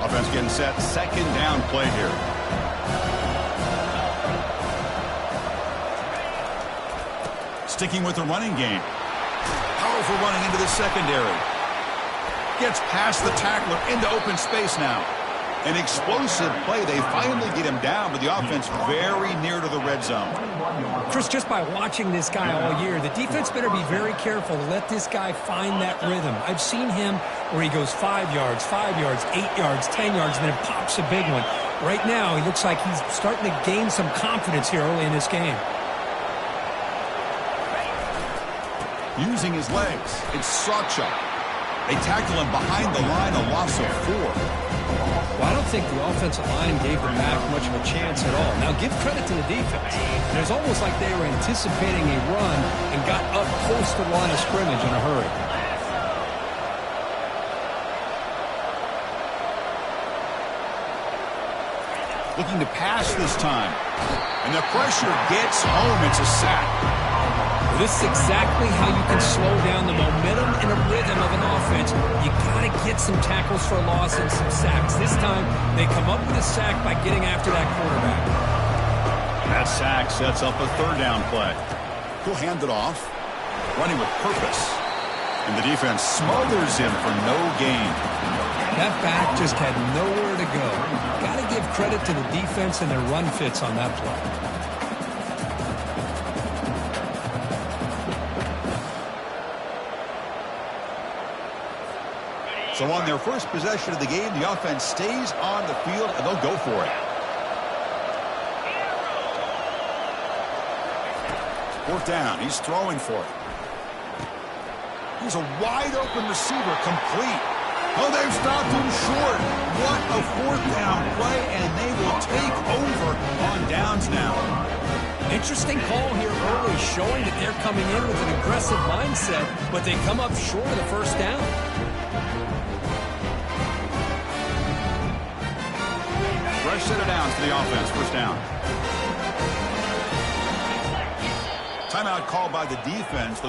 Offense getting set. 2nd down play here. Sticking with the running game. Powerful running into the secondary. Gets past the tackler into open space now. An explosive play. They finally get him down, but the offense very near to the red zone. Chris, just by watching this guy all year, the defense better be very careful to let this guy find that rhythm. I've seen him where he goes 5 yards, 8 yards, 10 yards, and then pops a big one. Right now, he looks like he's starting to gain some confidence here early in this game. Using his legs, it's Sawchuk. They tackle him behind the line, a loss of 4. Well, I don't think the offensive line gave them back much of a chance at all. Now, give credit to the defense. And it's almost like they were anticipating a run and got up close to the line of scrimmage in a hurry. Looking to pass this time. And the pressure gets home. It's a sack. This is exactly how you can slow down the momentum and a rhythm of an offense. You got to get some tackles for a loss and some sacks. This time, they come up with a sack by getting after that quarterback. That sack sets up a 3rd down play. He'll hand it off, running with purpose. And the defense smothers him for no gain. That back just had nowhere to go. Got to give credit to the defense and their run fits on that play. So on their first possession of the game, the offense stays on the field, and they'll go for it. 4th down. He's throwing for it. Here's a wide-open receiver, complete. Oh, they've stopped him short. What a 4th down play, and they will take over on downs now. Interesting call here early, showing that they're coming in with an aggressive mindset, but they come up short of the 1st down. Fresh set of downs for the offense. 1st down. Timeout called by the defense.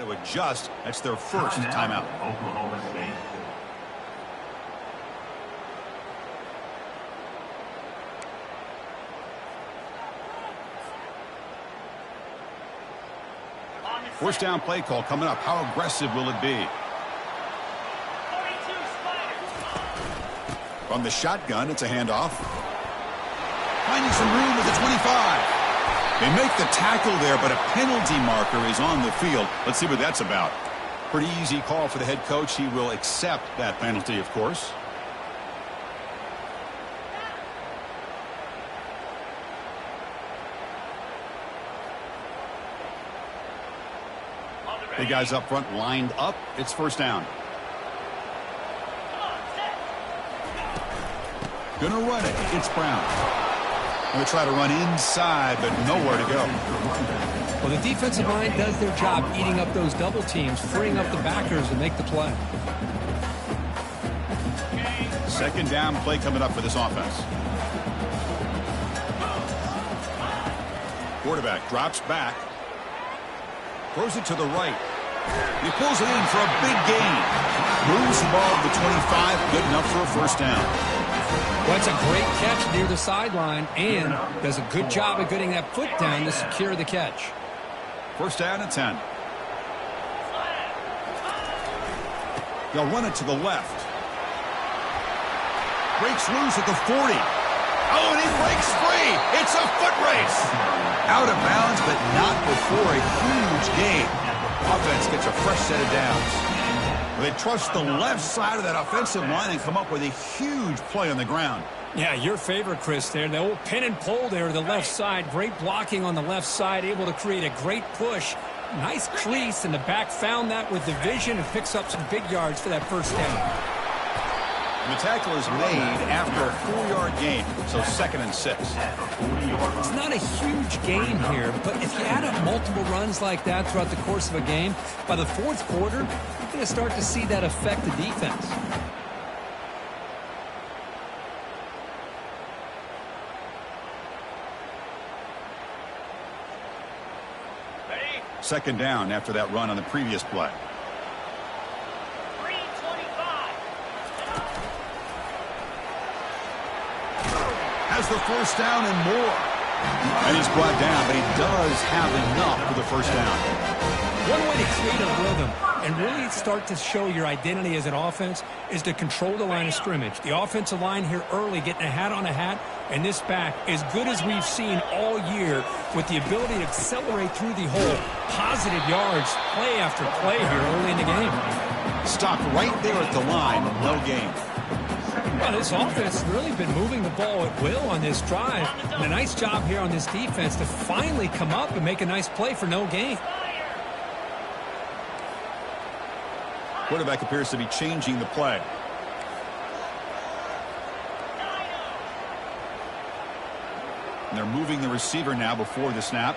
to adjust. That's their first timeout. Oklahoma State. First down play call coming up. How aggressive will it be? From the shotgun, it's a handoff. Finding some room at the 25. They make the tackle there, but a penalty marker is on the field. Let's see what that's about. Pretty easy call for the head coach. He will accept that penalty, of course. The guys up front lined up. It's first down. Gonna run it. It's Brown. Gonna try to run inside, but nowhere to go. Well, the defensive line does their job eating up those double teams, freeing up the backers to make the play. Second down play coming up for this offense. Quarterback drops back. Throws it to the right. He pulls it in for a big gain. Moves the ball to the 25. Good enough for a first down. Well, it's a great catch near the sideline and does a good job of getting that foot down to secure the catch. First down and 10. They'll run it to the left. Breaks loose at the 40. Oh, and he breaks free. It's a foot race. Out of bounds, but not before a huge gain. Offense gets a fresh set of downs. They trust the left side of that offensive line and come up with a huge play on the ground. Yeah, your favorite, Chris, there. The old pin and pull there to the left side. Great blocking on the left side, able to create a great push. Nice crease, and the back found that with the vision and picks up some big yards for that first down. And the tackle is made after a 4-yard gain, so 2nd and 6. It's not a huge gain here, but if you add up multiple runs like that throughout the course of a game, by the fourth quarter, you're going to start to see that affect the defense. Second down after that run on the previous play. Has the first down and more. And he's brought down, but he does have enough for the first down. One way to create a rhythm and really start to show your identity as an offense is to control the line of scrimmage. The offensive line here early getting a hat on a hat, and this back as good as we've seen all year with the ability to accelerate through the hole. Positive yards, play after play here early in the game. Stopped right there at the line, no gain. Well, this offense has really been moving the ball at will on this drive. And a nice job here on this defense to finally come up and make a nice play for no gain. Quarterback appears to be changing the play. And they're moving the receiver now before the snap.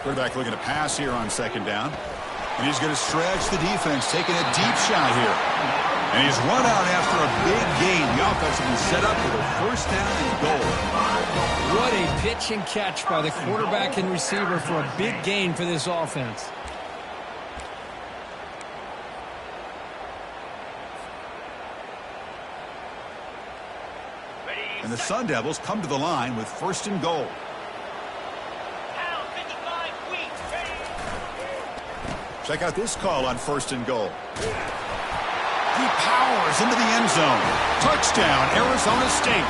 Quarterback looking to pass here on second down. And he's going to stretch the defense, taking a deep shot here. And he's run out after a big gain. The offense will be set up with a first down and goal. What a pitch and catch by the quarterback and receiver for a big gain for this offense. And the Sun Devils come to the line with first and goal. Check out this call on first and goal. He powers into the end zone. Touchdown, Arizona State.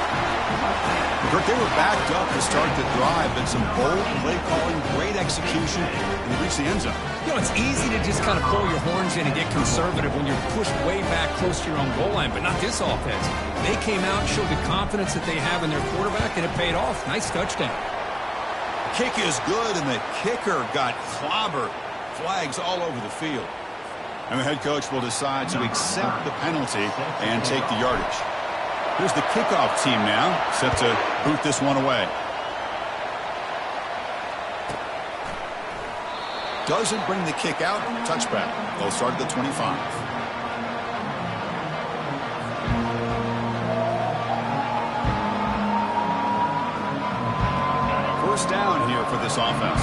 Kirk, they were backed up to start the drive, but some bold play calling, great execution, and they reached the end zone. You know, it's easy to just kind of pull your horns in and get conservative when you're pushed way back close to your own goal line, but not this offense. They came out and showed the confidence that they have in their quarterback, and it paid off. Nice touchdown. Kick is good, and the kicker got clobbered. Flags all over the field. And the head coach will decide to accept the penalty and take the yardage. Here's the kickoff team now, set to boot this one away. Doesn't bring the kick out. Touchback. They'll start at the 25. First down here for this offense.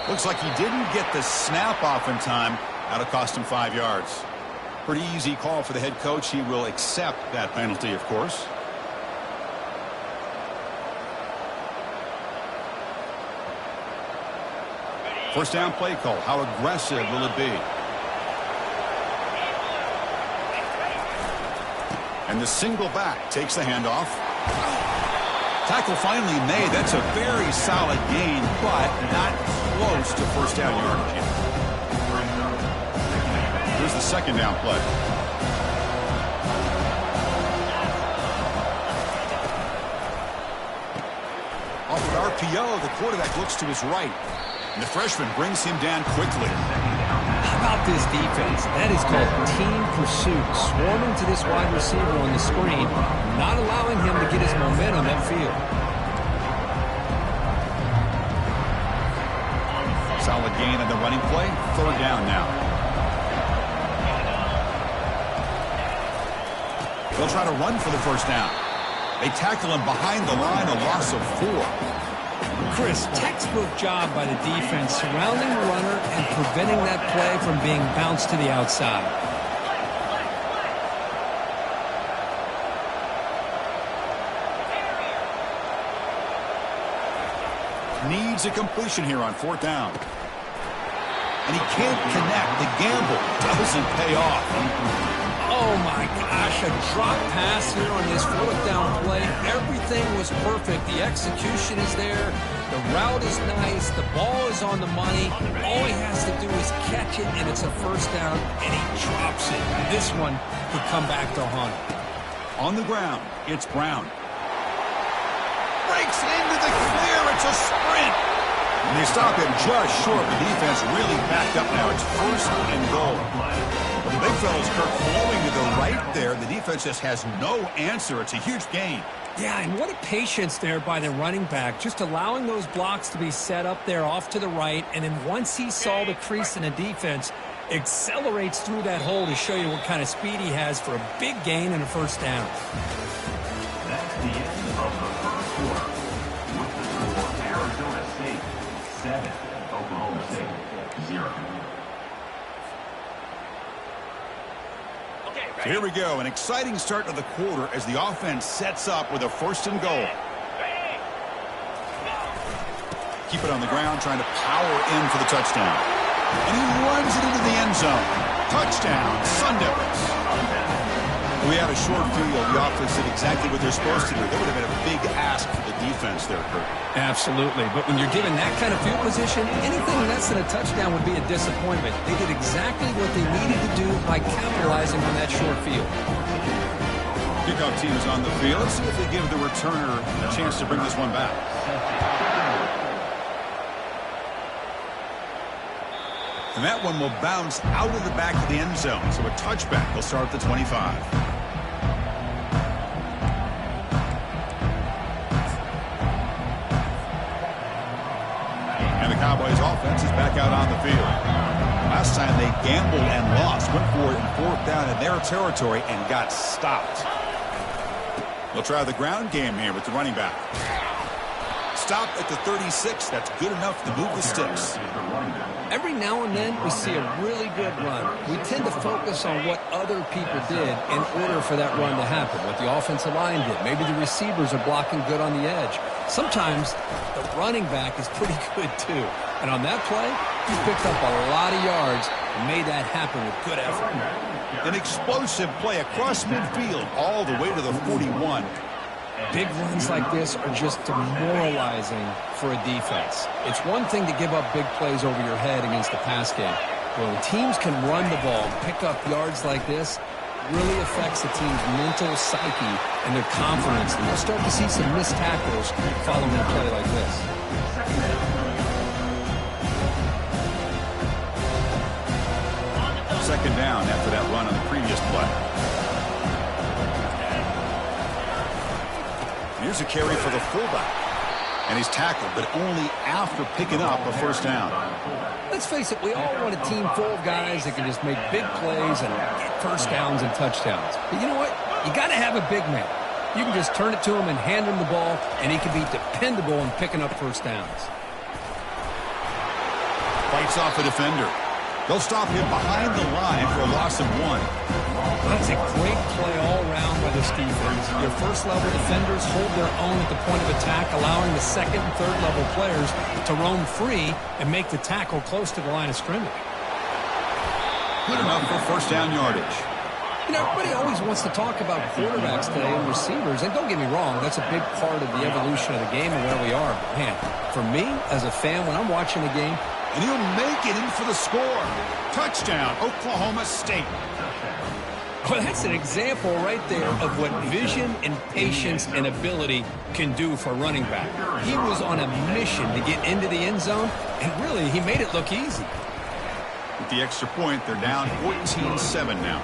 Looks like he didn't get the snap off in time. That'll cost him 5 yards. Pretty easy call for the head coach. He will accept that penalty, of course. First down play call. How aggressive will it be? And the single back takes the handoff. Tackle finally made. That's a very solid gain, but not close to first down yardage yet. Here's the second down play. Off of RPO, the quarterback looks to his right. And the freshman brings him down quickly. How about this defense? That is called team pursuit. Swarming to this wide receiver on the screen, not allowing him to get his momentum upfield. Solid gain on the running play. Third down now. They'll try to run for the first down. They tackle him behind the line, a loss of 4. Chris, textbook job by the defense surrounding the runner and preventing that play from being bounced to the outside. Needs a completion here on fourth down. And he can't connect. The gamble doesn't pay off. Oh, my gosh, a drop pass here on this fourth down play. Everything was perfect. The execution is there. The route is nice. The ball is on the money. All he has to do is catch it, and it's a first down, and he drops it. This one could come back to haunt him. On the ground, it's Brown. Breaks into the clear. It's a sprint. And they stop him just short. The defense really backed up now. It's first and goal. Well, the big fella's Kirk flowing to the right there. The defense just has no answer. It's a huge gain. Yeah, and what a patience there by the running back, just allowing those blocks to be set up there off to the right, and then once he saw the crease in the defense, accelerates through that hole to show you what kind of speed he has for a big gain and a first down. That's the end of the first quarter. With the score, Arizona State 7, Oklahoma State 0. So here we go, an exciting start to the quarter as the offense sets up with a first and goal. Keep it on the ground, trying to power in for the touchdown. And he runs it into the end zone. Touchdown, Sun Devils. We had a short field. The offense did exactly what they're supposed to do. That would have been a big ask for the defense there, Kurt. Absolutely. But when you're given that kind of field position, anything less than a touchdown would be a disappointment. They did exactly what they needed to do by capitalizing on that short field. Kickoff team is on the field. Let's see if they give the returner a chance to bring this one back. And that one will bounce out of the back of the end zone. So a touchback will start at the 25. And the Cowboys offense is back out on the field. Last time they gambled and lost. Went for it in fourth down in their territory and got stopped. They'll try the ground game here with the running back. Stop at the 36. That's good enough to move the sticks. Every now and then we see a really good run. We tend to focus on what other people did in order for that run to happen, what the offensive line did. Maybe the receivers are blocking good on the edge. Sometimes the running back is pretty good too. And on that play, he picked up a lot of yards and made that happen with good effort. An explosive play across midfield all the way to the 41. Big runs like this are just demoralizing for a defense. It's one thing to give up big plays over your head against the pass game. But when teams can run the ball and pick up yards like this, it really affects the team's mental psyche and their confidence. And you'll start to see some missed tackles following a play like this. Second down after that run on the previous play. Here's a carry for the fullback. And he's tackled, but only after picking up a first down. Let's face it, we all want a team full of guys that can just make big plays and get first downs and touchdowns. But you know what? You got to have a big man. You can just turn it to him and hand him the ball, and he can be dependable in picking up first downs. Fights off a defender. They'll stop him behind the line for a loss of 1. That's a great play all around by this defense. Your first-level defenders hold their own at the point of attack, allowing the second and third-level players to roam free and make the tackle close to the line of scrimmage. Good enough for first down yardage. You know, everybody always wants to talk about quarterbacks today and receivers, and don't get me wrong, that's a big part of the evolution of the game and where we are. But, man, for me, as a fan, when I'm watching the game, and he'll make it in for the score. Touchdown, Oklahoma State. Well, that's an example right there of what vision and patience and ability can do for a running back. He was on a mission to get into the end zone, and really, he made it look easy. With the extra point, they're down 14-7 now.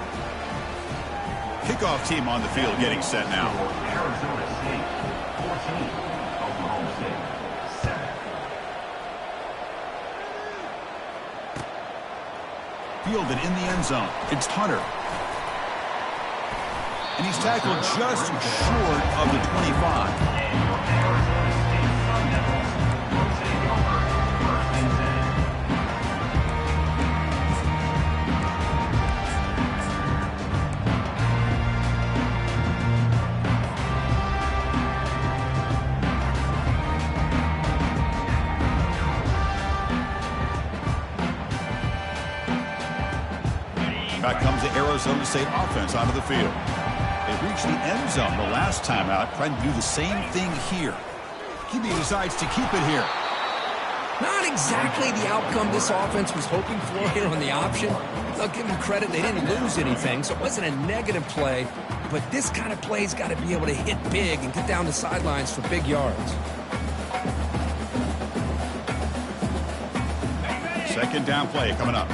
Kickoff team on the field getting set now. Arizona State 14, Oklahoma State 7. Fielded in the end zone. It's Hunter. And he's tackled just short of the 25. Back comes the Arizona State offense onto the field. They reached the end zone the last time out, trying to do the same thing here. QB decides to keep it here. Not exactly the outcome this offense was hoping for here on the option. I'll give them credit, they didn't lose anything, so it wasn't a negative play. But this kind of play's got to be able to hit big and get down the sidelines for big yards. Second down play coming up.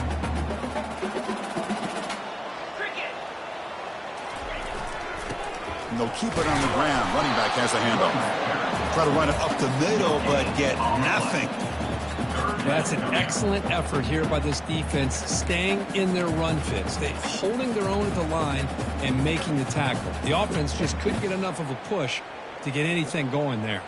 And they'll keep it on the ground. Running back has a handoff. Try to run it up the middle, but get nothing. That's an excellent effort here by this defense, staying in their run fits. They're holding their own at the line and making the tackle. The offense just couldn't get enough of a push to get anything going there.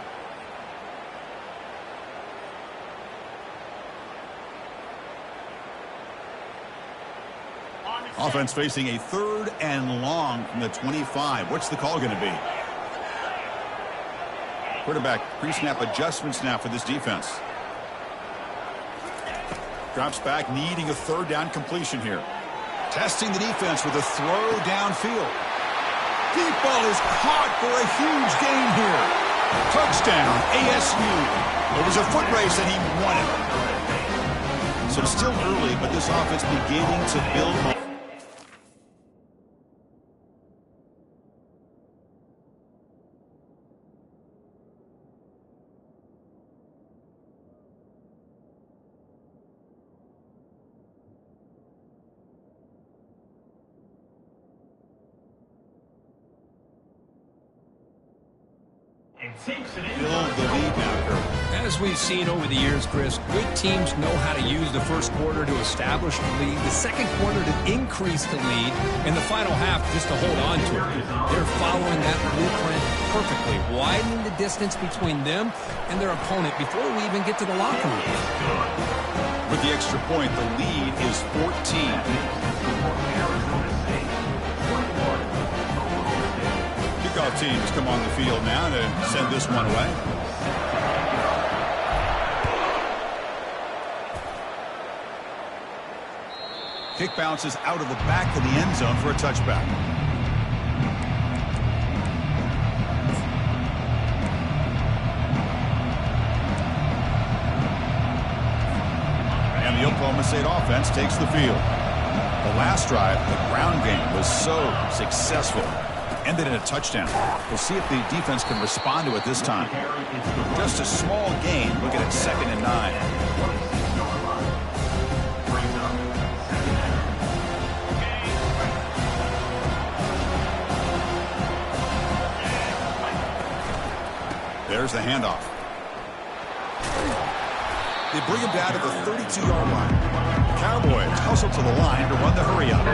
Offense facing a 3rd and long from the 25. What's the call going to be? Quarterback pre-snap adjustments now for this defense. Drops back, needing a 3rd down completion here. Testing the defense with a throw downfield. Deep ball is caught for a huge gain here. Touchdown, ASU. It was a foot race and he won it. So still early, but this offense beginning to build momentum. Build the lead now, Kurt. As we've seen over the years, Chris, good teams know how to use the first quarter to establish the lead, the second quarter to increase the lead, and the final half just to hold on to it. They're following that blueprint perfectly, widening the distance between them and their opponent before we even get to the locker room. With the extra point, the lead is 14. Kickoff teams come on the field now to send this one away. Kick bounces out of the back of the end zone for a touchback. And the Oklahoma State offense takes the field. The last drive, the ground game was so successful. Ended in a touchdown. We'll see if the defense can respond to it this time. Just a small gain. Looking at 2nd and 9. There's the handoff. They bring him down to the 32-yard line. The Cowboys hustle to the line to run the hurry up.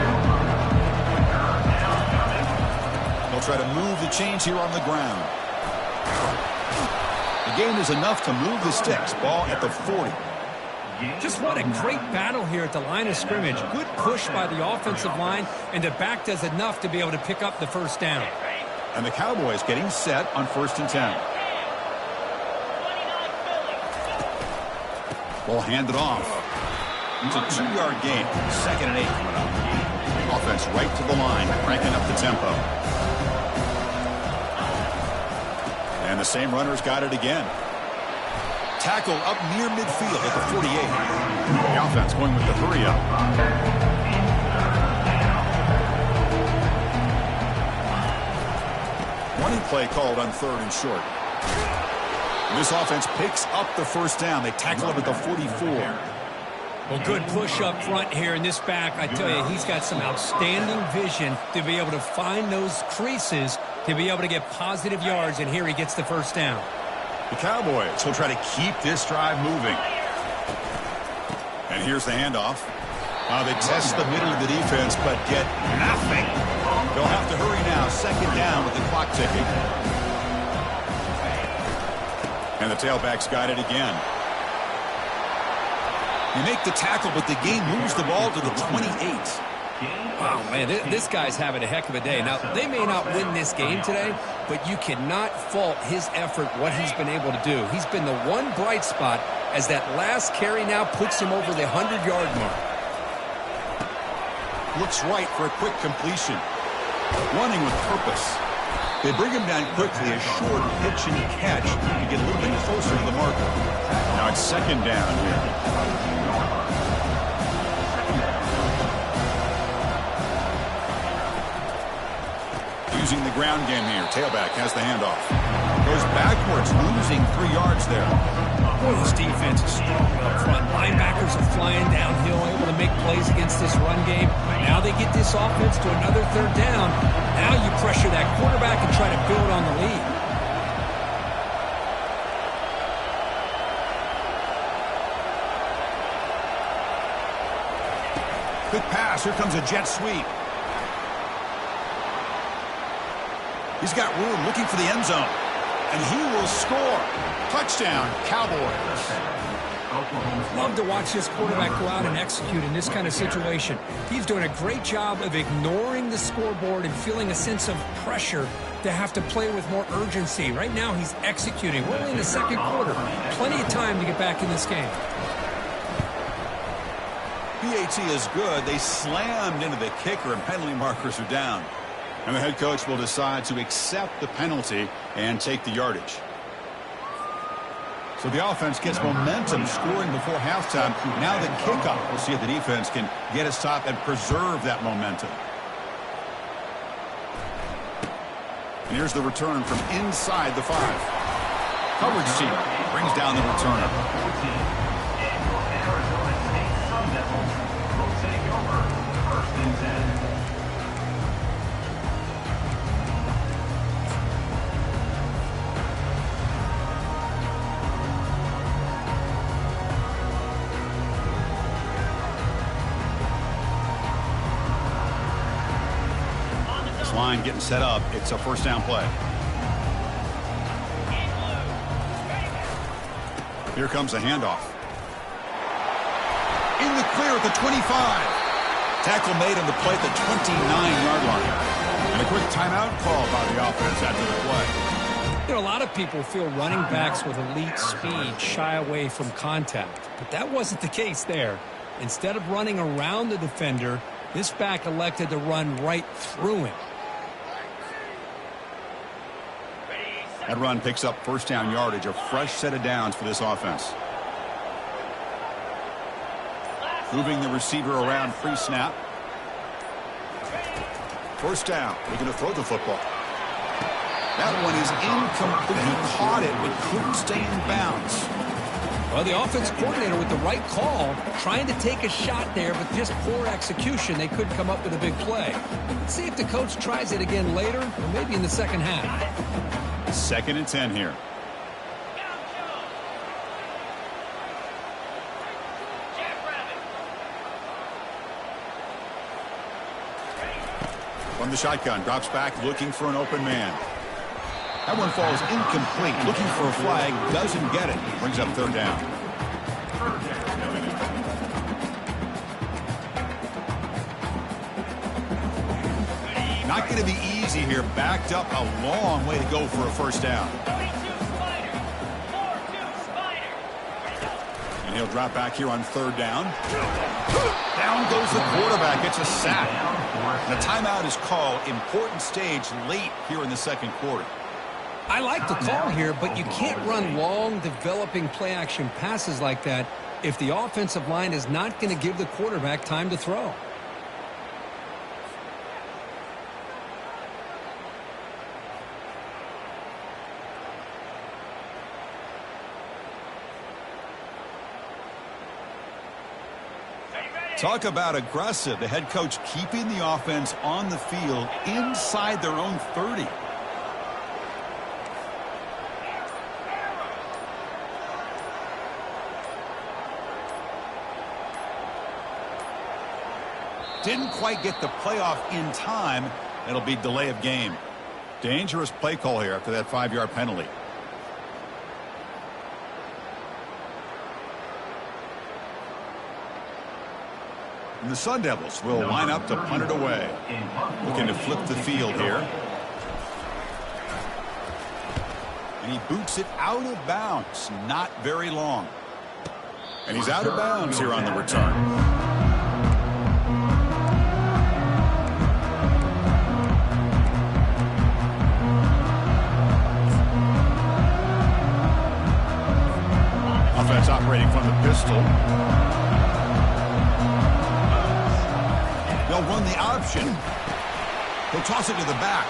They'll try to move the chains here on the ground. The gain is enough to move the sticks. Ball at the 40. Just what a great battle here at the line of scrimmage. Good push by the offensive line, and the back does enough to be able to pick up the first down. And the Cowboys getting set on 1st and 10. Ball handed off. It's a 2-yard gain. 2nd and 8 coming up. Offense right to the line, cranking up the tempo. And the same runner's got it again. Tackle up near midfield at the 48. The offense going with the 3-up. Running play called on 3rd and short. And this offense picks up the first down. They tackle him at the 44. Well, good push up front here in this back. I tell you, he's got some outstanding vision to be able to find those creases to be able to get positive yards, and here he gets the first down. The Cowboys will try to keep this drive moving. And here's the handoff. They test the middle of the defense, but get nothing. They'll have to hurry now. 2nd down with the clock ticking. And the tailback's got it again. You make the tackle, but the game moves the ball to the 28. Wow, man, this guy's having a heck of a day. Now, they may not win this game today, but you cannot fault his effort, what he's been able to do. He's been the one bright spot as that last carry now puts him over the 100-yard mark. Looks right for a quick completion. Running with purpose. They bring him down quickly, a short pitch and catch to get a little bit closer to the marker. Now it's 2nd down here. Using the ground game here. Tailback has the handoff. Goes backwards, losing 3 yards there. Boy, this defense is strong up front. Linebackers are flying downhill, able to make plays against this run game. Now they get this offense to another 3rd down. Now you pressure that quarterback and try to build on the lead. Quick pass. Here comes a jet sweep. He's got room, looking for the end zone. And he will score. Touchdown, Cowboys. Love to watch this quarterback go out and execute in this kind of situation. He's doing a great job of ignoring the scoreboard and feeling a sense of pressure to have to play with more urgency. Right now, he's executing. We're only in the 2nd quarter. Plenty of time to get back in this game. PAT is good. They slammed into the kicker, and penalty markers are down. And the head coach will decide to accept the penalty and take the yardage. So the offense gets momentum, scoring before halftime. Now the kickoff. We'll see if the defense can get a stop and preserve that momentum. And here's the return from inside the 5. Coverage team brings down the returner. Line getting set up. It's a 1st down play. Here comes a handoff. In the clear at the 25. Tackle made on the play at the 29-yard line. And a quick timeout called by the offense after the play. You know, a lot of people feel running backs with elite speed shy away from contact. But that wasn't the case there. Instead of running around the defender, this back elected to run right through him. That run picks up 1st down yardage, a fresh set of downs for this offense. Moving the receiver around pre-snap. 1st down. They're going to throw the football. That one is incomplete. He caught it but couldn't stay in bounds. Well, the offense coordinator with the right call, trying to take a shot there, but just poor execution. They couldn't come up with a big play. Let's see if the coach tries it again later, or maybe in the 2nd half. 2nd and 10 here. From the shotgun, drops back, looking for an open man. That one falls incomplete, looking for a flag, doesn't get it. Brings up 3rd down. Not going to be easy here. Backed up a long way to go for a first down. And he'll drop back here on third down. Down goes the quarterback. It's a sack. And a timeout is called. Important stage late here in the second quarter. I like the call here, but you can't run long, developing play-action passes like that if the offensive line is not going to give the quarterback time to throw. Talk about aggressive. The head coach keeping the offense on the field inside their own 30. Didn't quite get the playoff in time. It'll be delay of game. Dangerous play call here after that 5-yard penalty. And the Sun Devils will line up to punt it away. Looking to flip the field here. And he boots it out of bounds. Not very long. And he's out of bounds here on the return. Offense operating from the pistol. They'll run the option. He'll toss it to the back.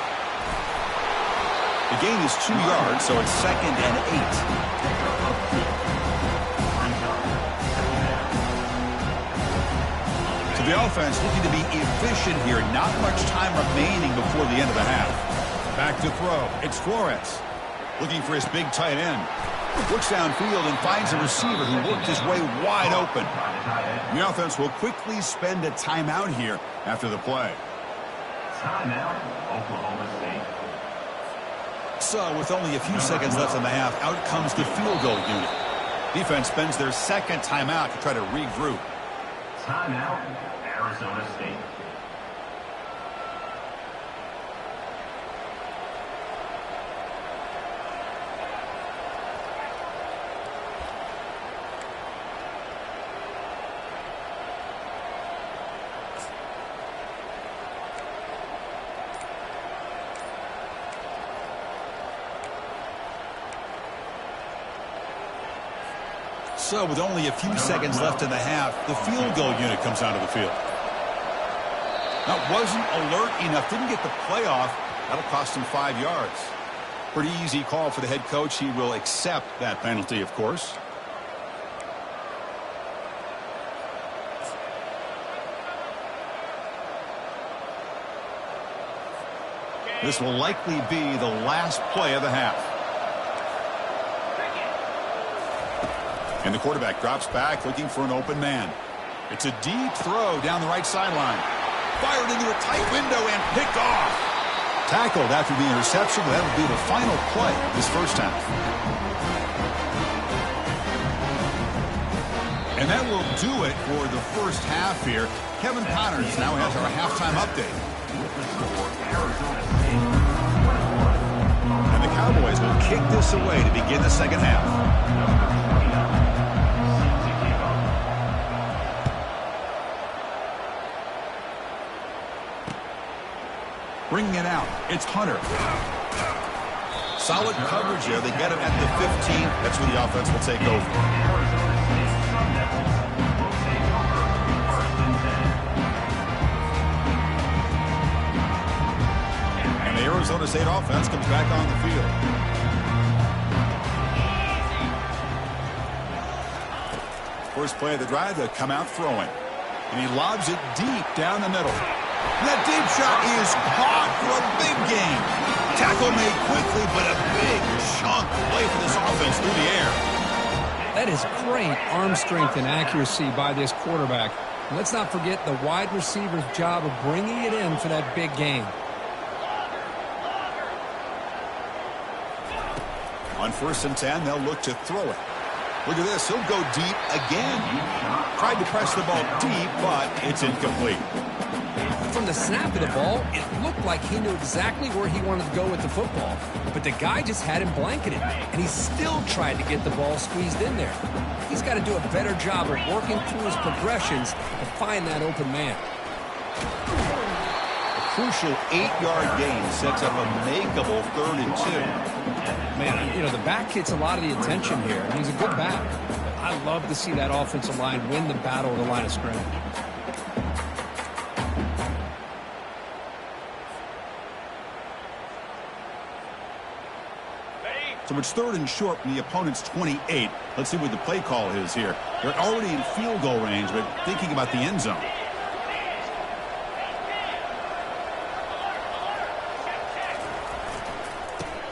The gain is 2 yards, so it's 2nd and 8. So the offense looking to be efficient here. Not much time remaining before the end of the half. Back to throw. It's Flores. Looking for his big tight end. Looks downfield and finds a receiver who worked his way wide open. The offense will quickly spend a timeout here after the play. Timeout, Oklahoma State. So with only a few seconds left in the half, out comes the field goal unit. Defense spends their second timeout to try to regroup. Timeout, Arizona State. So with only a few seconds left in the half, the field goal unit comes onto the field. That wasn't alert enough, didn't get the playoff. That'll cost him 5 yards. Pretty easy call for the head coach. He will accept that penalty, of course. This will likely be the last play of the half. And the quarterback drops back looking for an open man. It's a deep throw down the right sideline. Fired into a tight window and picked off. Tackled after the interception. That'll be the final play this first half. And that will do it for the first half here. Kevin Connors now has our halftime update. And the Cowboys will kick this away to begin the second half. Bringing it out, it's Hunter. Solid coverage here. They get him at the 15. That's where the offense will take over. And the Arizona State offense comes back on the field. First play of the drive, they'll come out throwing. And he lobs it deep down the middle. That deep shot is caught for a big gain. Tackle made quickly, but a big chunk play for this offense through the air. That is great arm strength and accuracy by this quarterback. And let's not forget the wide receiver's job of bringing it in for that big gain. On 1st and 10, they'll look to throw it. Look at this. He'll go deep again. Tried to press the ball deep, but it's incomplete. from the snap of the ball, it looked like he knew exactly where he wanted to go with the football. But the guy just had him blanketed, and he still tried to get the ball squeezed in there. He's got to do a better job of working through his progressions to find that open man. A crucial 8-yard gain sets up a makeable 3rd and 2. Man, you know, the back gets a lot of the attention here, and he's a good back. But I love to see that offensive line win the battle of the line of scrimmage. So it's 3rd and short from the opponent's 28. Let's see what the play call is here. They're already in field goal range, but thinking about the end zone.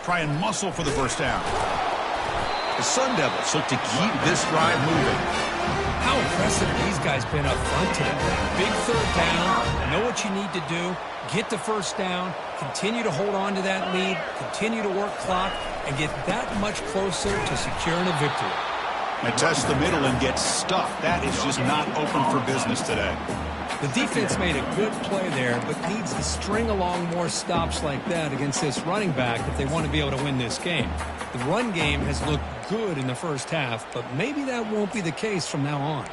Try and muscle for the first down. The Sun Devils look to keep this drive moving. How impressive these guys been up front today. Big 3rd down, know what you need to do, get the first down, continue to hold on to that lead, continue to work clock, and get that much closer to securing a victory. And test the middle and get stuffed. That is just not open for business today. The defense made a good play there, but needs to string along more stops like that against this running back if they want to be able to win this game. The run game has looked good in the first half, but maybe that won't be the case from now on.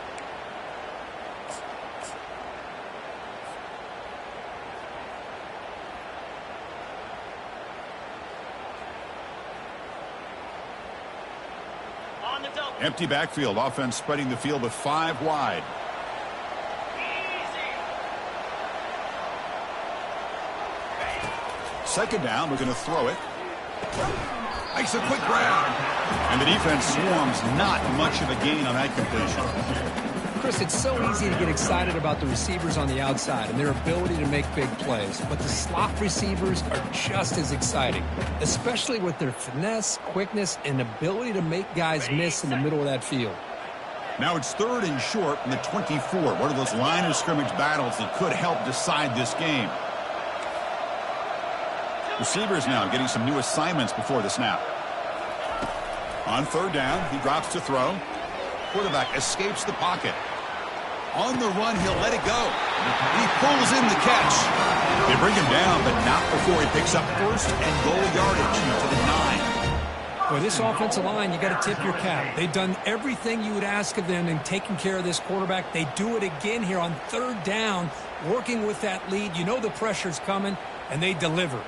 Empty backfield, offense spreading the field with 5 wide. Second down, we're going to throw it. Makes a quick grab. And the defense swarms, not much of a gain on that completion. Chris, it's so easy to get excited about the receivers on the outside and their ability to make big plays, but the slot receivers are just as exciting, especially with their finesse, quickness, and ability to make guys miss in the middle of that field. Now it's 3rd and short from the 24. One of those line of scrimmage battles that could help decide this game. Receivers now getting some new assignments before the snap. On 3rd down, he drops to throw. Quarterback escapes the pocket. On the run, he'll let it go. He pulls in the catch. They bring him down, but not before he picks up 1st and goal yardage to the 9. Boy, this offensive line, you got to tip your cap. They've done everything you would ask of them in taking care of this quarterback. They do it again here on 3rd down, working with that lead. You know the pressure's coming, and they deliver.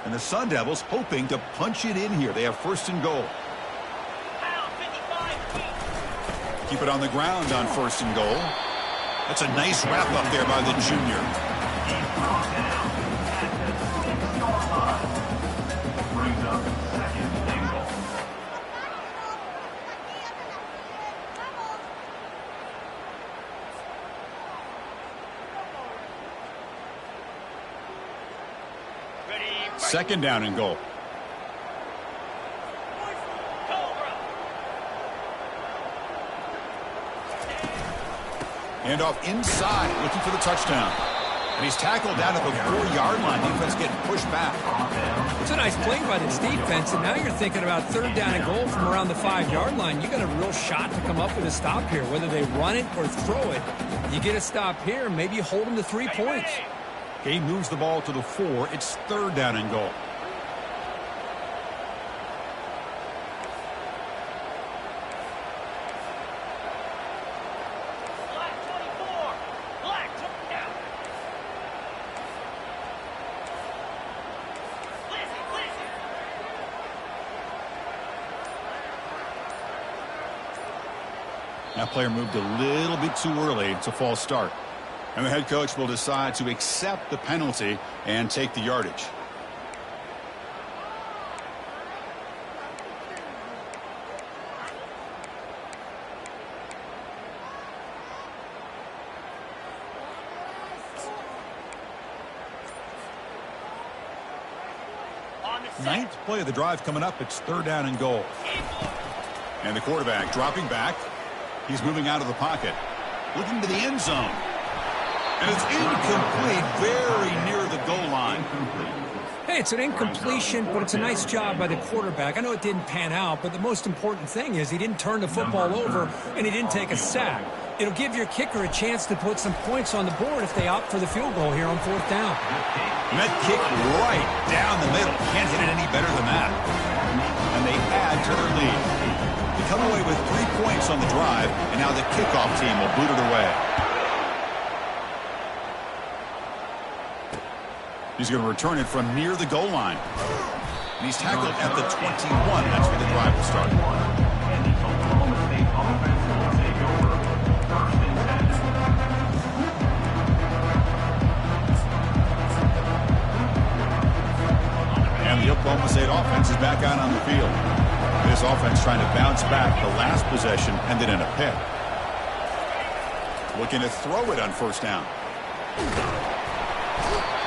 And the Sun Devils hoping to punch it in here. They have 1st and goal. Keep it on the ground on 1st and goal. That's a nice wrap up there by the junior. Brings up 2nd and goal. Second down and goal. Hand off inside, looking for the touchdown. And he's tackled down at the 4-yard line. Defense getting pushed back. It's a nice play by this defense, and now you're thinking about 3rd down and goal from around the 5-yard line. You got a real shot to come up with a stop here. Whether they run it or throw it, you get a stop here, maybe you hold them to 3 points. He moves the ball to the 4. It's 3rd down and goal. That player moved a little bit too early. It's a false start. And the head coach will decide to accept the penalty and take the yardage. Ninth play of the drive coming up. It's 3rd down and goal. And the quarterback dropping back. He's moving out of the pocket. Looking to the end zone. And it's incomplete, very near the goal line. Hey, Hey, it's an incompletion, but it's a nice job by the quarterback. I know it didn't pan out, but the most important thing is he didn't turn the football over and he didn't take a sack. It'll give your kicker a chance to put some points on the board if they opt for the field goal here on 4th down. Met kick right down the middle. Can't hit it any better than that. And they add to their lead. They come away with 3 points on the drive, and now the kickoff team will boot it away. He's going to return it from near the goal line. And he's tackled at the 21. That's where the drive will start. And the Oklahoma State offense will take over 1st and 10. And the Oklahoma State offense is back out on the field. This offense trying to bounce back the last possession, ended in a pick. Looking to throw it on 1st down.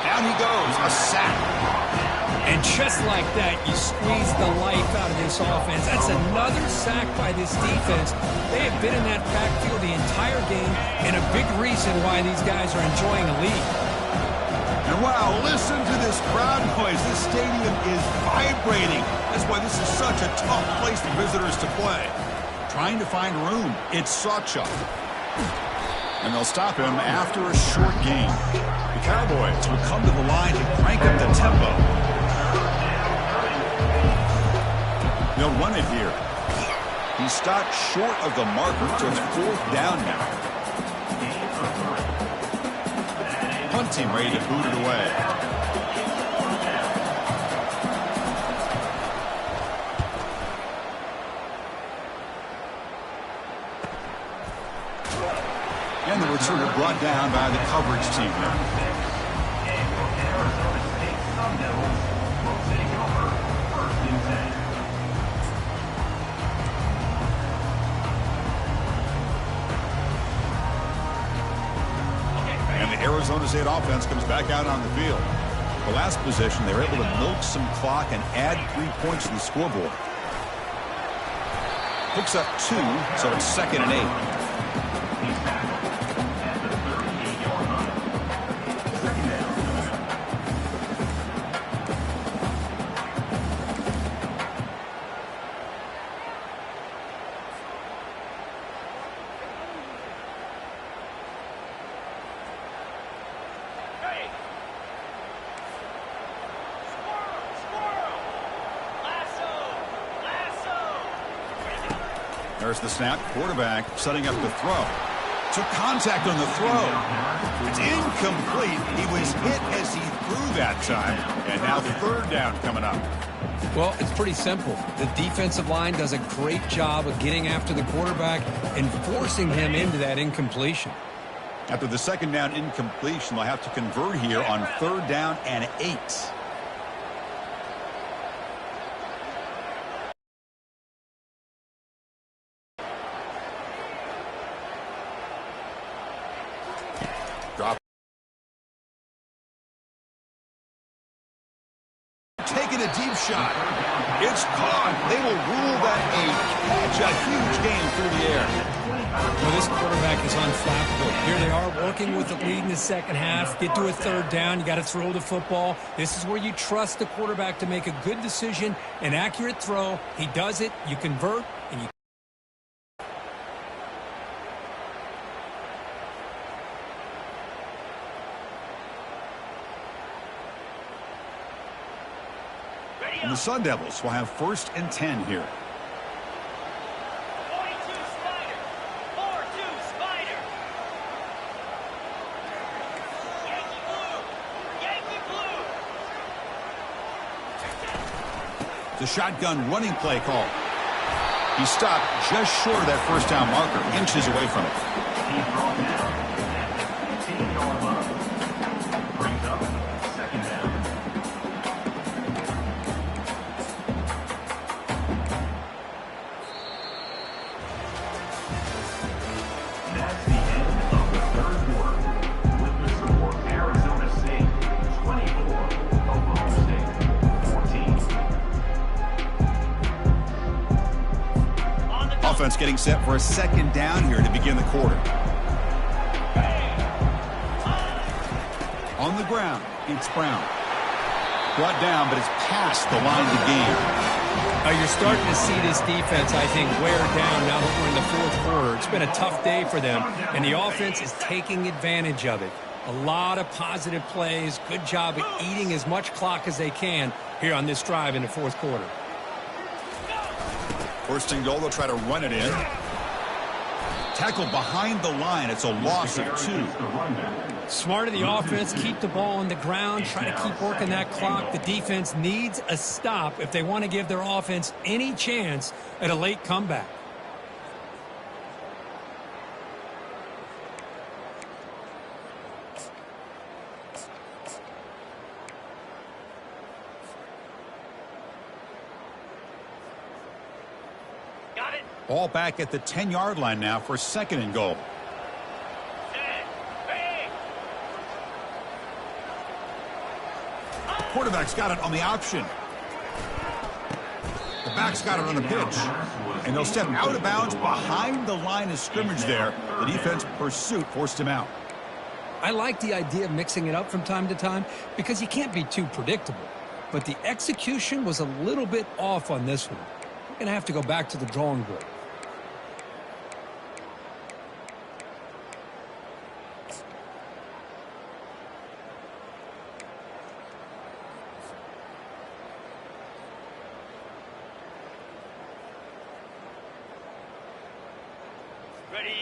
Down he goes, a sack. And just like that, you squeeze the life out of this offense. That's another sack by this defense. They have been in that backfield the entire game, and a big reason why these guys are enjoying a lead. And wow, listen to this crowd noise. This stadium is vibrating. That's why this is such a tough place for visitors to play. Trying to find room. It's Sawchuck. And they'll stop him after a short game. The Cowboys will come to the line to crank up the tempo. They'll run it here. He stopped short of the marker, so it's 4th down now. Punt team ready to boot it away. And the returner brought down by the coverage team now. And the Arizona State offense comes back out on the field. The last possession, they were able to milk some clock and add 3 points to the scoreboard. Picks up 2, so it's 2nd and 8. There's the snap. Quarterback setting up the throw. Took contact on the throw. It's incomplete. He was hit as he threw that time. And now 3rd down coming up. Well, it's pretty simple. The defensive line does a great job of getting after the quarterback and forcing him into that incompletion. After the 2nd down incompletion, they'll have to convert here on 3rd down and 8. Drop. Taking a deep shot. It's caught. They will rule that a catch. A huge gain through the air. Well, this quarterback is unflappable. Here they are working with the lead in the 2nd half. Get to a 3rd down. You got to throw the football. This is where you trust the quarterback to make a good decision, an accurate throw. He does it. You convert, and you. And the Sun Devils will have 1st and 10 here. 42 Spider. 4-2 Spider. Yankee blue. Yankee blue. The shotgun running play call. He stopped just short of that 1st down marker, inches away from it. He's brought down at the 15-yard line. Brings up 2nd down. That's the end of the 3rd quarter. With the score, Arizona State 24, Oklahoma State 14. Offense getting set for a 2nd down here to begin the quarter. On the ground, it's Brown. Brought down, but it's past the line of the game. You're starting to see this defense, I think, wear down now that we're in the fourth quarter. It's been a tough day for them, and the offense is taking advantage of it. A lot of positive plays. Good job at eating as much clock as they can here on this drive in the fourth quarter. First and goal, they'll try to run it in. Tackle behind the line. It's a loss of 2. Smart of the offense, keep the ball on the ground, try to keep working that clock. The defense needs a stop if they want to give their offense any chance at a late comeback. Got it. Ball back at the 10-yard line now for second and goal. Quarterback's got it on the option. The back's got it on the pitch. And they'll step out of bounds behind the line of scrimmage there. The defense pursuit forced him out. I like the idea of mixing it up from time to time because you can't be too predictable. But the execution was a little bit off on this one. We're going to have to go back to the drawing board.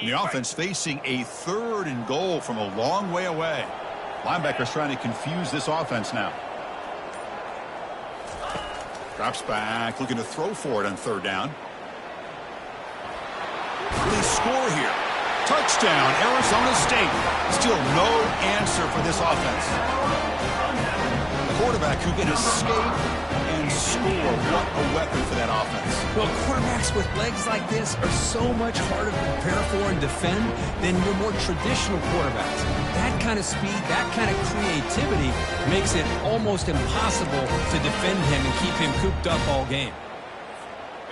And the offense facing a third and goal from a long way away. Linebackers trying to confuse this offense now. Drops back, looking to throw for it on third down. They score here. Touchdown, Arizona State. Still no answer for this offense. Quarterback who can escape and score. What a weapon for that offense. Well, quarterbacks with legs like this are so much harder to prepare for and defend than your more traditional quarterbacks. That kind of speed, that kind of creativity makes it almost impossible to defend him and keep him cooped up all game.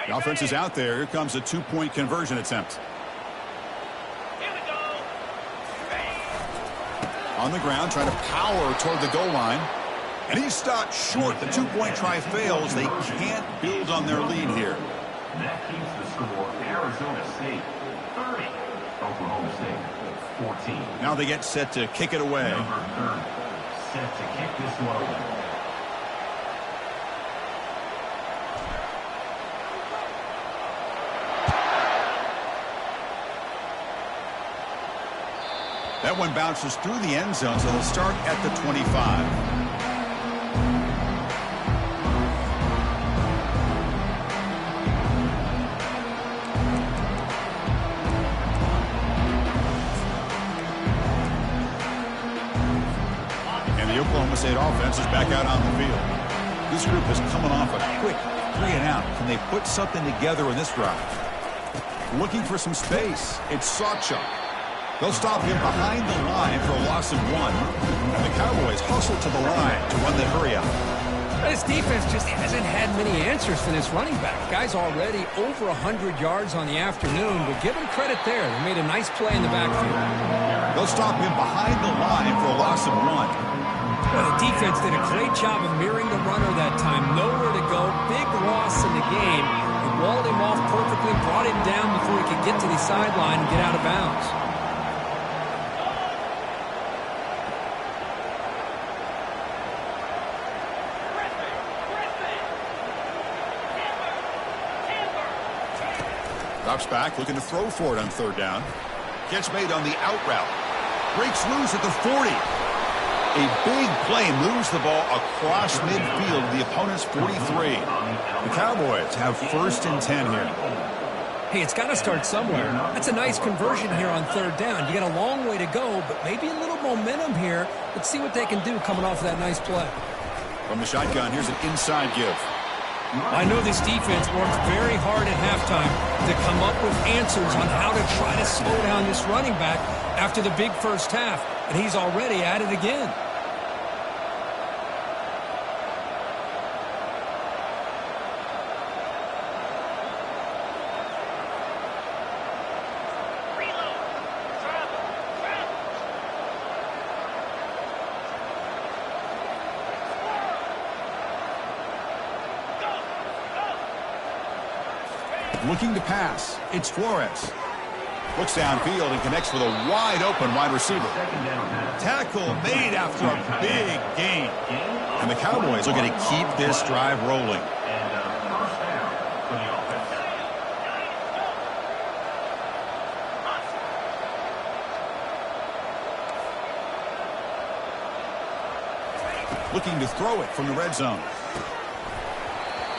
The offense is out there. Here comes a 2-point conversion attempt. Here we go. On the ground, trying to power toward the goal line. And he's stopped short. The 2-point try fails. They can't build on their lead here. That keeps the score Arizona State 30, Oklahoma State 14. Now they get set to kick it away. Number 30, set to kick this one away. That one bounces through the end zone, so they'll start at the 25. The Oklahoma State offense is back out on the field. This group is coming off a quick 3 and out. Can they put something together in this drive? Looking for some space. It's Sawchuk. They'll stop him behind the line for a loss of 1. And the Cowboys hustle to the line to run the hurry up. This defense just hasn't had many answers for this running back. Guy's already over 100 yards on the afternoon, but give him credit there. They made a nice play in the backfield. They'll stop him behind the line for a loss of 1. Well, the defense did a great job of mirroring the runner that time. Nowhere to go. Big loss in the game. They walled him off perfectly, brought him down before he could get to the sideline and get out of bounds. Drops back, looking to throw for it on third down. Gets made on the out route. Breaks loose at the 40. A big play moves the ball across midfield to the opponent's 43. The Cowboys have first and 10 here. Hey, it's got to start somewhere. That's a nice conversion here on third down. You got a long way to go, but maybe a little momentum here. Let's see what they can do coming off of that nice play. From the shotgun, here's an inside give. I know this defense worked very hard at halftime to come up with answers on how to try to slow down this running back after the big first half, and he's already at it again. looking to pass. It's Flores. Looks downfield and connects with a wide-open wide receiver. Tackle made after a big gain. And the Cowboys are going to keep this drive rolling. First down for the offense. Looking to throw it from the red zone.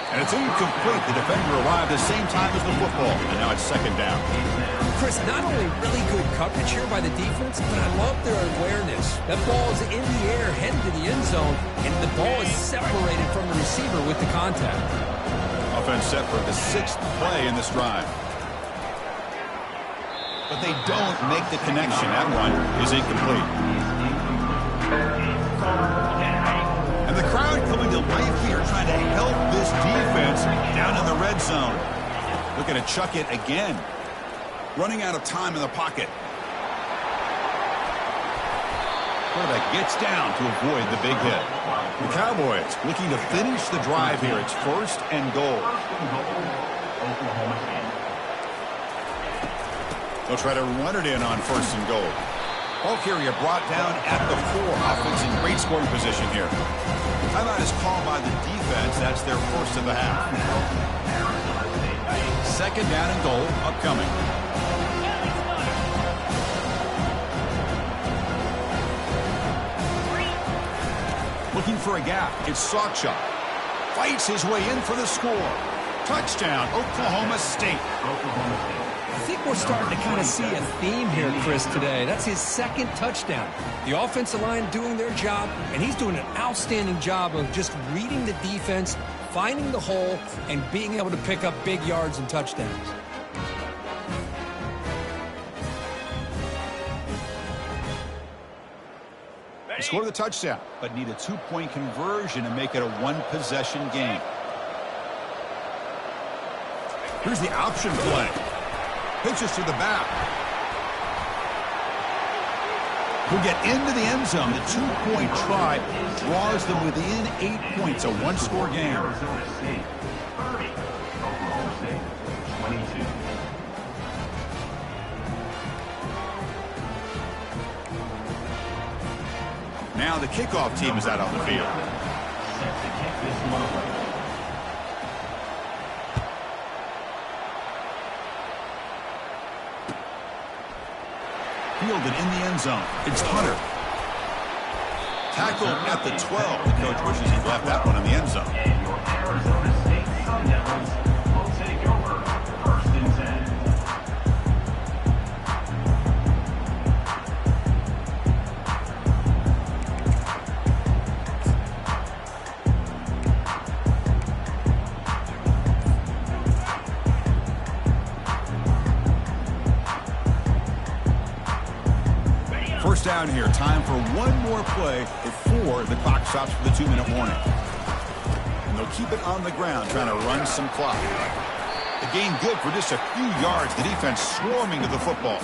And it's incomplete. The defender arrived the same time as the football. And now it's second down. Chris, not only really good coverage here by the defense, but I love their awareness. That ball is in the air, headed to the end zone, and the ball is separated from the receiver with the contact. Offense set for the 6th play in this drive. But they don't make the connection. That one is incomplete. And the crowd coming to life here, trying to help this defense down in the red zone. Looking to chuck it again. Running out of time in the pocket. Quarterback gets down to avoid the big hit. The Cowboys looking to finish the drive here. It's 1st and goal. They'll try to run it in on 1st and goal. Ball carrier brought down at the 4. Offense in great scoring position here. Timeout is called by the defense. That's their first of the half. 2nd down and goal upcoming. Looking for a gap. It's Sawchuk. Fights his way in for the score. Touchdown, Oklahoma State. I think we're starting to kind of see a theme here, Chris, today. That's his 2nd touchdown. The offensive line doing their job, and he's doing an outstanding job of just reading the defense, finding the hole, and being able to pick up big yards and touchdowns. They scored the touchdown, but need a 2-point conversion to make it a 1-possession game. Here's the option play. Pitches to the back. He'll get into the end zone. The 2-point try draws them within 8 points, a 1-score game. Arizona State 30, Oklahoma State 22. Now the kickoff team is out on the field. Set to kick this one away. Fielded in the end zone. It's Hunter. Tackled at the 12. The coach wishes he'd left that one in the end zone. And your Arizona State Sun Devils will take over 1st and 10. First down here. Time for one more play before the clock stops for the 2-minute warning. And they'll keep it on the ground, trying to run some clock. The gain good for just a few yards. The defense swarming to the football.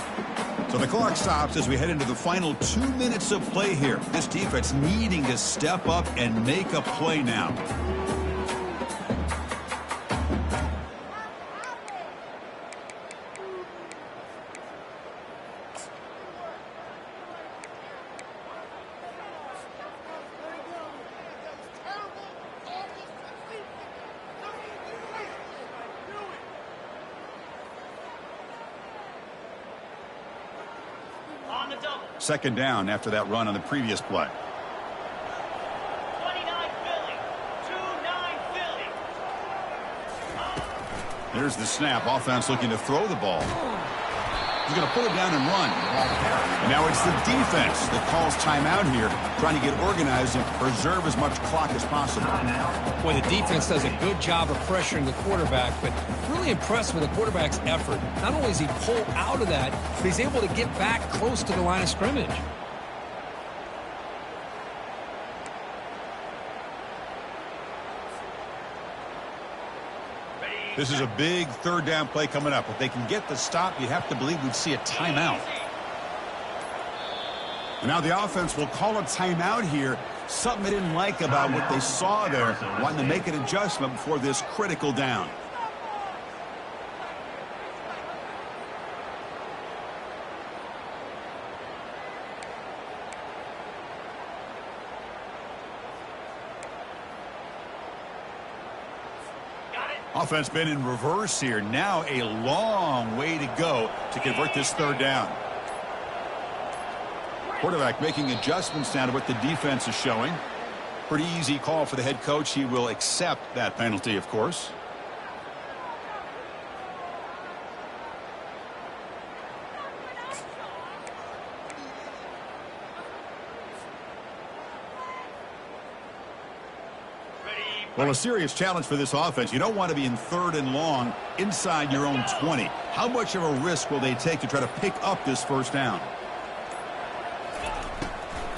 So the clock stops as we head into the final 2 minutes of play here. This defense needing to step up and make a play now. On the double. 2nd down after that run on the previous play. 29 Philly. 2-9 Philly. There's the snap. Offense looking to throw the ball. He's going to pull it down and run. And now it's the defense that calls timeout here, trying to get organized and preserve as much clock as possible. Boy, the defense does a good job of pressuring the quarterback, but really impressed with the quarterback's effort. Not only does he pull out of that, but he's able to get back close to the line of scrimmage. This is a big 3rd down play coming up. If they can get the stop, you have to believe we'd see a timeout. And now the offense will call a timeout here. Something they didn't like about what they saw there. Wanting to make an adjustment before this critical down. Offense been in reverse here. Now a long way to go to convert this third down. Quarterback making adjustments now to what the defense is showing. Pretty easy call for the head coach. He will accept that penalty, of course. Well, a serious challenge for this offense. You don't want to be in 3rd and long inside your own 20. How much of a risk will they take to try to pick up this first down?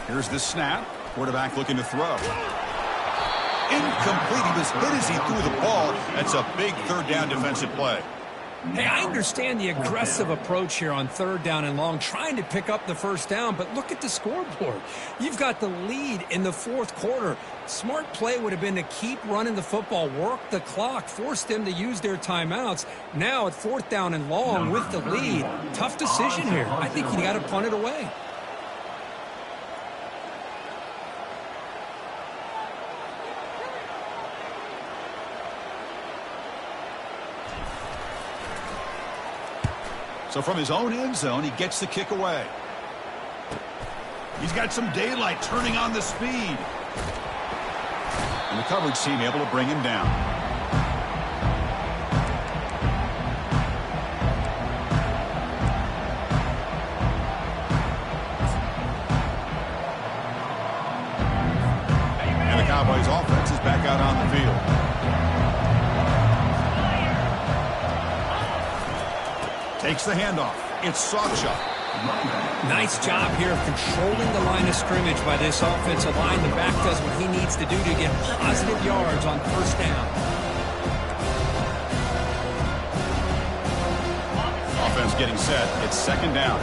Here's the snap. Quarterback looking to throw. Incomplete. He was hit as he threw the ball. That's a big 3rd down defensive play. Hey, I understand the aggressive approach here on 3rd down and long, trying to pick up the first down, but look at the scoreboard. You've got the lead in the 4th quarter. Smart play would have been to keep running the football, work the clock, force them to use their timeouts. Now at 4th down and long with the lead, tough decision here. I think you got to punt it away. So from his own end zone, he gets the kick away. He's got some daylight turning on the speed. And the coverage team able to bring him down. And the Cowboys offense is back out on the field. Takes the handoff. It's Sawchuk. Nice job here of controlling the line of scrimmage by this offensive line. The back does what he needs to do to get positive yards on first down. Offense getting set. It's 2nd down.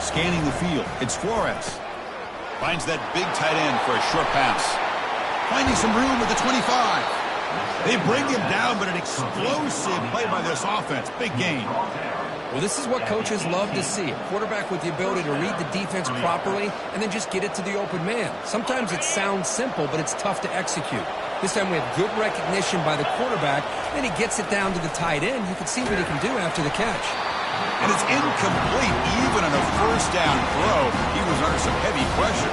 Scanning the field. It's Flores. Finds that big tight end for a short pass. Finding some room at the 25. They bring him down, but an explosive play by this offense. Big gain. Well, this is what coaches love to see. A quarterback with the ability to read the defense properly and then just get it to the open man. Sometimes it sounds simple, but it's tough to execute. This time we have good recognition by the quarterback, and he gets it down to the tight end. You can see what he can do after the catch. And it's incomplete. Even on a first down throw, he was under some heavy pressure.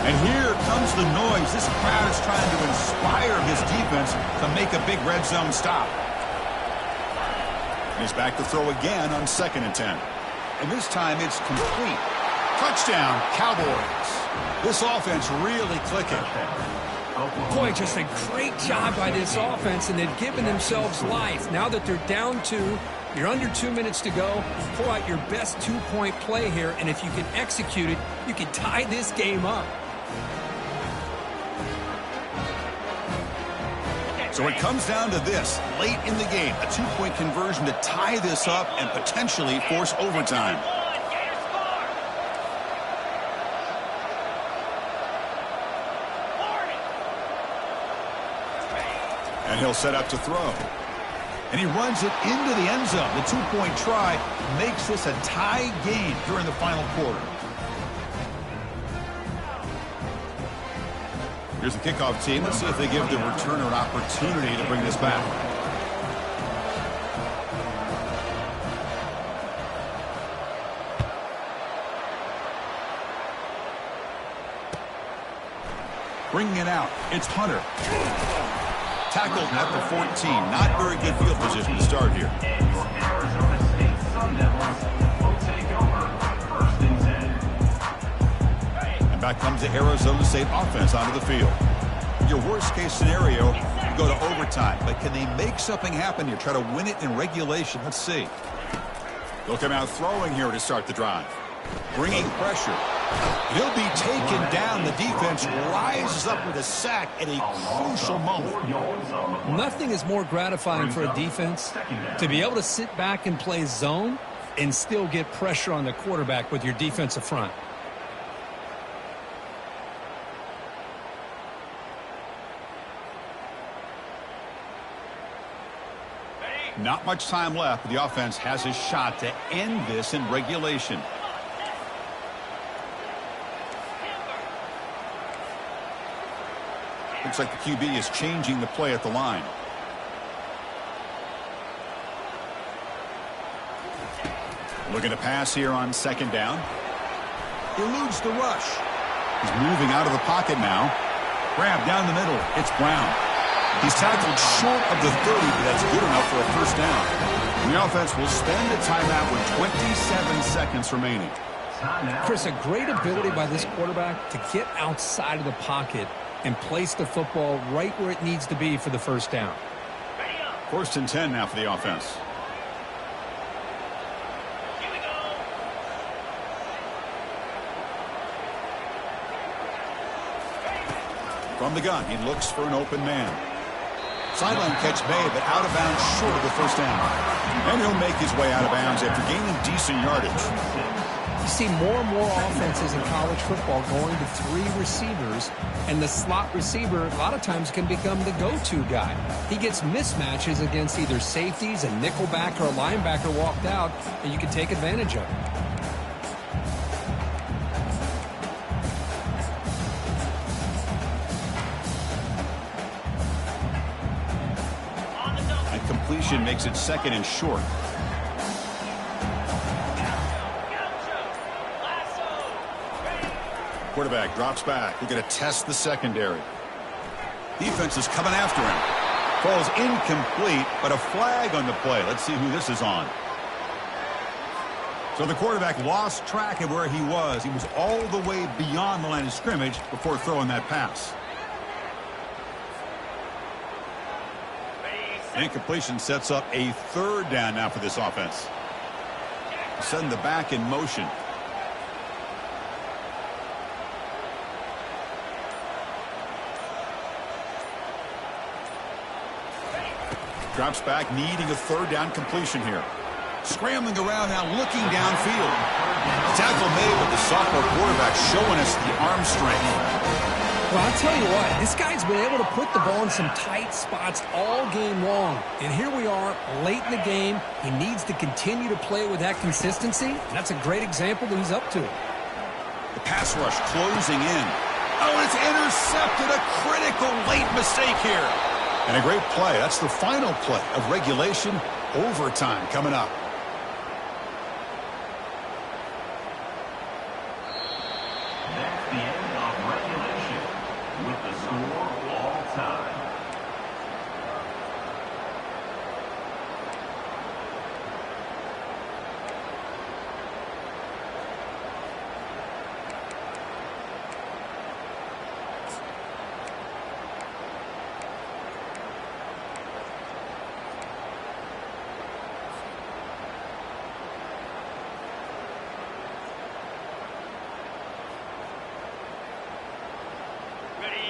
And here comes the noise. This crowd is trying to inspire his defense to make a big red zone stop. He's back to throw again on 2nd and 10. And this time it's complete. Touchdown, Cowboys. This offense really clicking. Boy, just a great job by this offense, and they've given themselves life. Now that they're down 2, you're under 2 minutes to go. Pull out your best 2-point play here, and if you can execute it, you can tie this game up. So it comes down to this, late in the game, a 2-point conversion to tie this up and potentially force overtime. And he'll set up to throw. And he runs it into the end zone. The 2-point try makes this a tie game during the final quarter. Here's the kickoff team. Let's see if they give the returner an opportunity to bring this back. Bringing it out. It's Hunter. Tackled at the 14. Not very good field position to start here. And your Arizona State Sun Devils will take over on 1st and 10. And back comes the Arizona State offense onto the field. Your worst case scenario, you go to overtime. But can they make something happen here? Try to win it in regulation. Let's see. They'll come out throwing here to start the drive. Bringing pressure. He'll be taken down. The defense rises up with a sack at a crucial moment. Nothing is more gratifying for a defense to be able to sit back and play zone and still get pressure on the quarterback with your defensive front. Not much time left, but the offense has a shot to end this in regulation. Looks like the QB is changing the play at the line. Looking to pass here on second down. Eludes the rush. He's moving out of the pocket now. Grab down the middle. It's Brown. He's tackled short of the 30, but that's good enough for a first down. The offense will spend a timeout with 27 seconds remaining. Chris, a great ability by this quarterback to get outside of the pocket and place the football right where it needs to be for the first down. First and 10 now for the offense. From the gun, he looks for an open man. Sideline catch made, but out of bounds short of the first down. And he'll make his way out of bounds after gaining decent yardage. You see more and more offenses in college football going to 3 receivers, and the slot receiver a lot of times can become the go-to guy. He gets mismatches against either safeties, a nickelback, or a linebacker walked out, and you can take advantage of it. Completion makes it second and short. Quarterback drops back. We're going to test the secondary. Defense is coming after him. Falls incomplete, but a flag on the play. Let's see who this is on. So the quarterback lost track of where he was. He was all the way beyond the line of scrimmage before throwing that pass. Incompletion sets up a third down now for this offense. Sending the back in motion. Drops back, needing a third down completion here. Scrambling around now, looking downfield. Tackle made, but the sophomore quarterback showing us the arm strength. Well, I'll tell you what, this guy's been able to put the ball in some tight spots all game long. And here we are, late in the game. He needs to continue to play with that consistency. And that's a great example that he's up to. The pass rush closing in. Oh, and it's intercepted. A critical late mistake here. And a great play. That's the final play of regulation. Overtime coming up. That's the end of regulation with the score all time.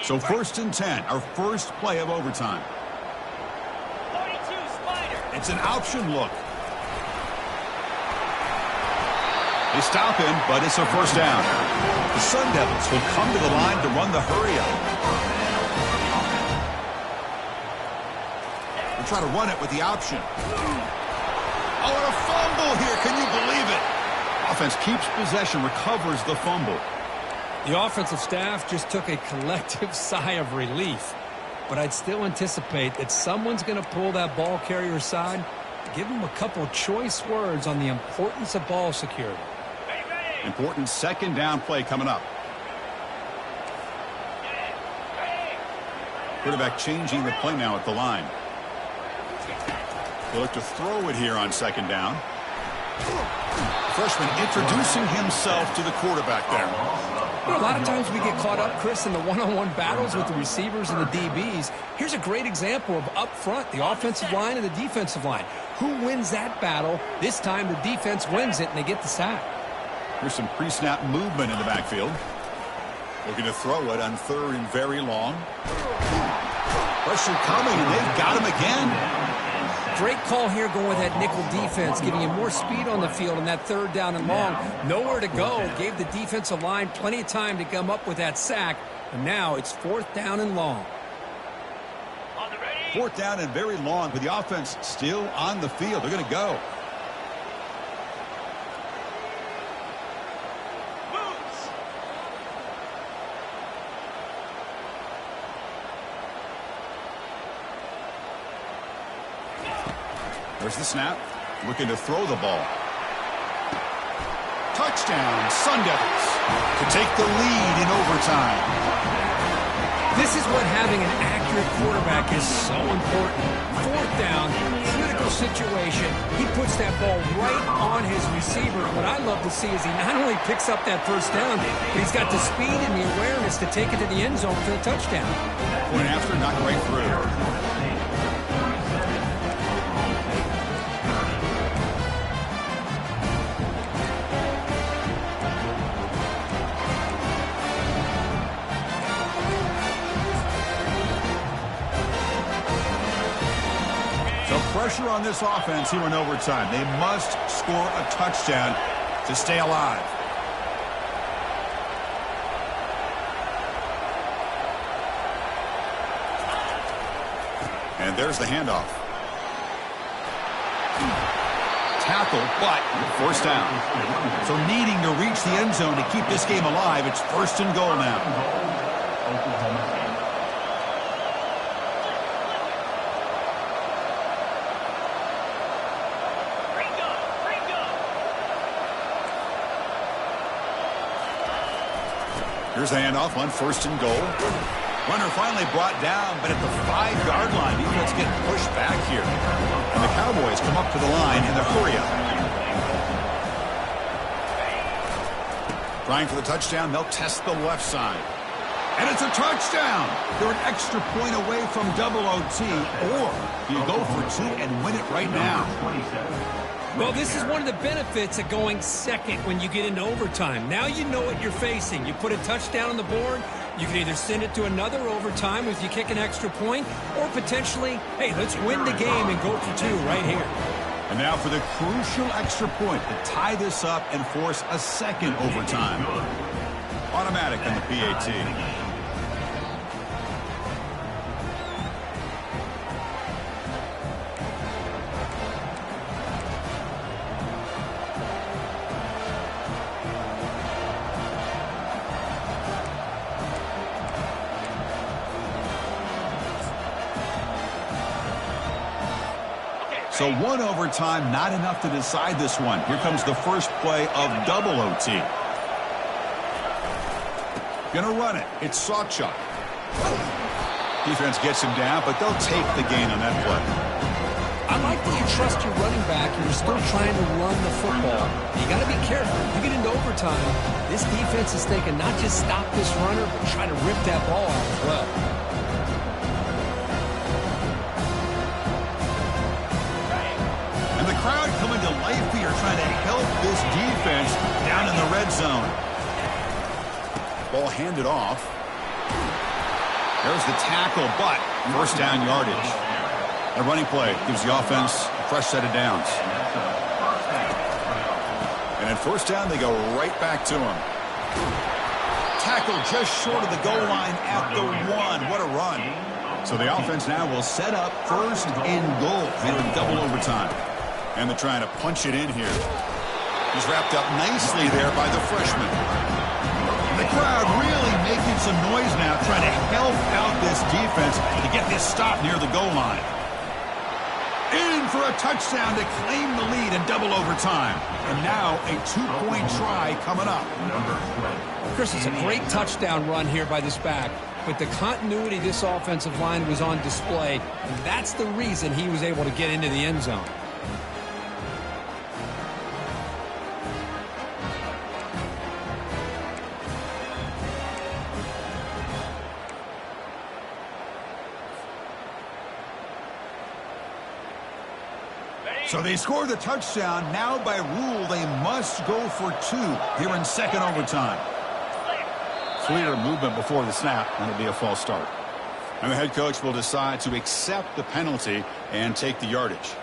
So first and 10, our first play of overtime. 42 Spider. It's an option look. They stop him, but it's a first down. The Sun Devils will come to the line to run the hurry-up. We'll try to run it with the option. Oh, and a fumble here. Can you believe it? Offense keeps possession, recovers the fumble. The offensive staff just took a collective sigh of relief. But I'd still anticipate that someone's going to pull that ball carrier aside, give him a couple choice words on the importance of ball security. Important second down play coming up. Quarterback changing the play now at the line. They'll look to throw it here on second down. Freshman introducing himself to the quarterback there. You know, a lot of times we get caught up, Chris, in the one-on-one battles with the receivers and the DBs. Here's a great example of up front, the offensive line and the defensive line. Who wins that battle? This time the defense wins it, and they get the sack. Here's some pre-snap movement in the backfield. Looking to throw it on third and very long. Pressure coming, and they've got him again. Great call here going with that nickel defense, giving him more speed on the field on that third down and long. Nowhere to go. Gave the defensive line plenty of time to come up with that sack. And now it's fourth down and long. Fourth down and very long, with the offense still on the field. They're going to go. There's the snap. Looking to throw the ball. Touchdown, Sun Devils, to take the lead in overtime. This is what having an accurate quarterback is so important. Fourth down, critical situation. He puts that ball right on his receiver. What I love to see is he not only picks up that first down, but he's got the speed and the awareness to take it to the end zone for the touchdown. Point after, knocked right through. Pressure on this offense here in overtime. They must score a touchdown to stay alive. And there's the handoff. Tackle, but forced down. So needing to reach the end zone to keep this game alive, it's first and goal now. Here's the handoff on first and goal. Runner finally brought down, but at the 5-yard line, defense getting pushed back here. And the Cowboys come up to the line in the hurry-up. Trying for the touchdown, they'll test the left side. And it's a touchdown! They're an extra point away from double OT, or you go for 2 and win it right now. Well, this is one of the benefits of going second when you get into overtime. Now you know what you're facing. You put a touchdown on the board, you can either send it to another overtime if you kick an extra point, or potentially, hey, let's win the game and go for 2 right here. And now for the crucial extra point to tie this up and force a second overtime. Automatic on the PAT. So 1 overtime, not enough to decide this one. Here comes the first play of double OT. Gonna run it. It's Sawchuk. Defense gets him down, but they'll take the gain on that play. I like that you trust your running back and you're still trying to run the football. You got to be careful. You get into overtime, this defense is thinking not just stop this runner, but try to rip that ball out as well. And the crowd coming to life here trying to help this defense down in the red zone. Ball handed off. There's the tackle, but first down yardage. A running play gives the offense a fresh set of downs. And at first down, they go right back to him. Tackle just short of the goal line at the 1. What a run. So the offense now will set up first and goal here in double overtime. And they're trying to punch it in here. He's wrapped up nicely there by the freshman. The crowd really making some noise now, trying to help out this defense to get this stop near the goal line. In for a touchdown to claim the lead in double overtime. And now a 2-point try coming up. Chris, it's a great touchdown run here by this back. But the continuity of this offensive line was on display. And that's the reason he was able to get into the end zone. So they score the touchdown. Now by rule, they must go for 2 here in second overtime. Clear movement before the snap, and it'll be a false start. And the head coach will decide to accept the penalty and take the yardage.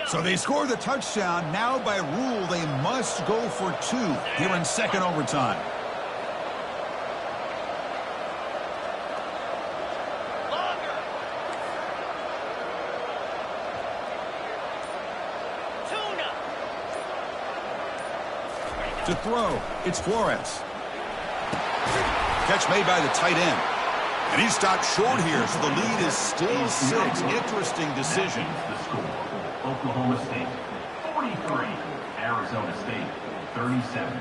So they score the touchdown. Now by rule, they must go for 2 here in second overtime. To throw, it's Flores. catch made by the tight end. And he stopped short here, so the lead is still 6. Interesting decision. The score, Oklahoma State 43, Arizona State 37.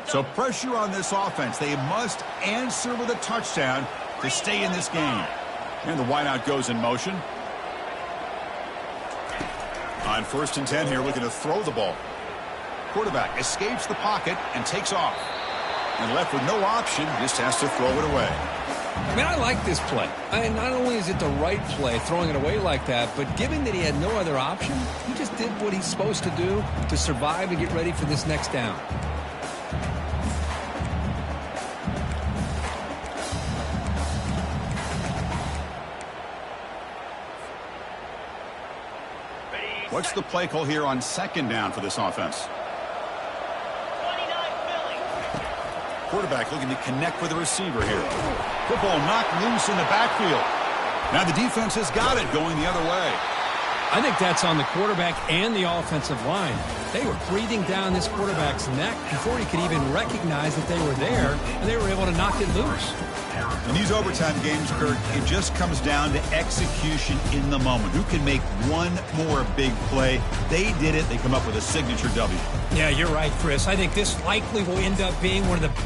So pressure on this offense. They must answer with a touchdown to stay in this game. And the wideout goes in motion. On 1st and 10 here, looking to throw the ball. Quarterback escapes the pocket and takes off. And left with no option, just has to throw it away. I mean, I like this play. Not only is it the right play, throwing it away like that, but given that he had no other option, he just did what he's supposed to do to survive and get ready for this next down. What's the play call here on 2nd down for this offense? 29 Philly. Quarterback looking to connect with the receiver here. Football knocked loose in the backfield. Now the defense has got it going the other way. I think that's on the quarterback and the offensive line. They were breathing down this quarterback's neck before he could even recognize that they were there, and they were able to knock it loose. In these overtime games, Kurt, it just comes down to execution in the moment. Who can make one more big play? They did it. They come up with a signature W. Yeah, you're right, Chris. I think this likely will end up being one of the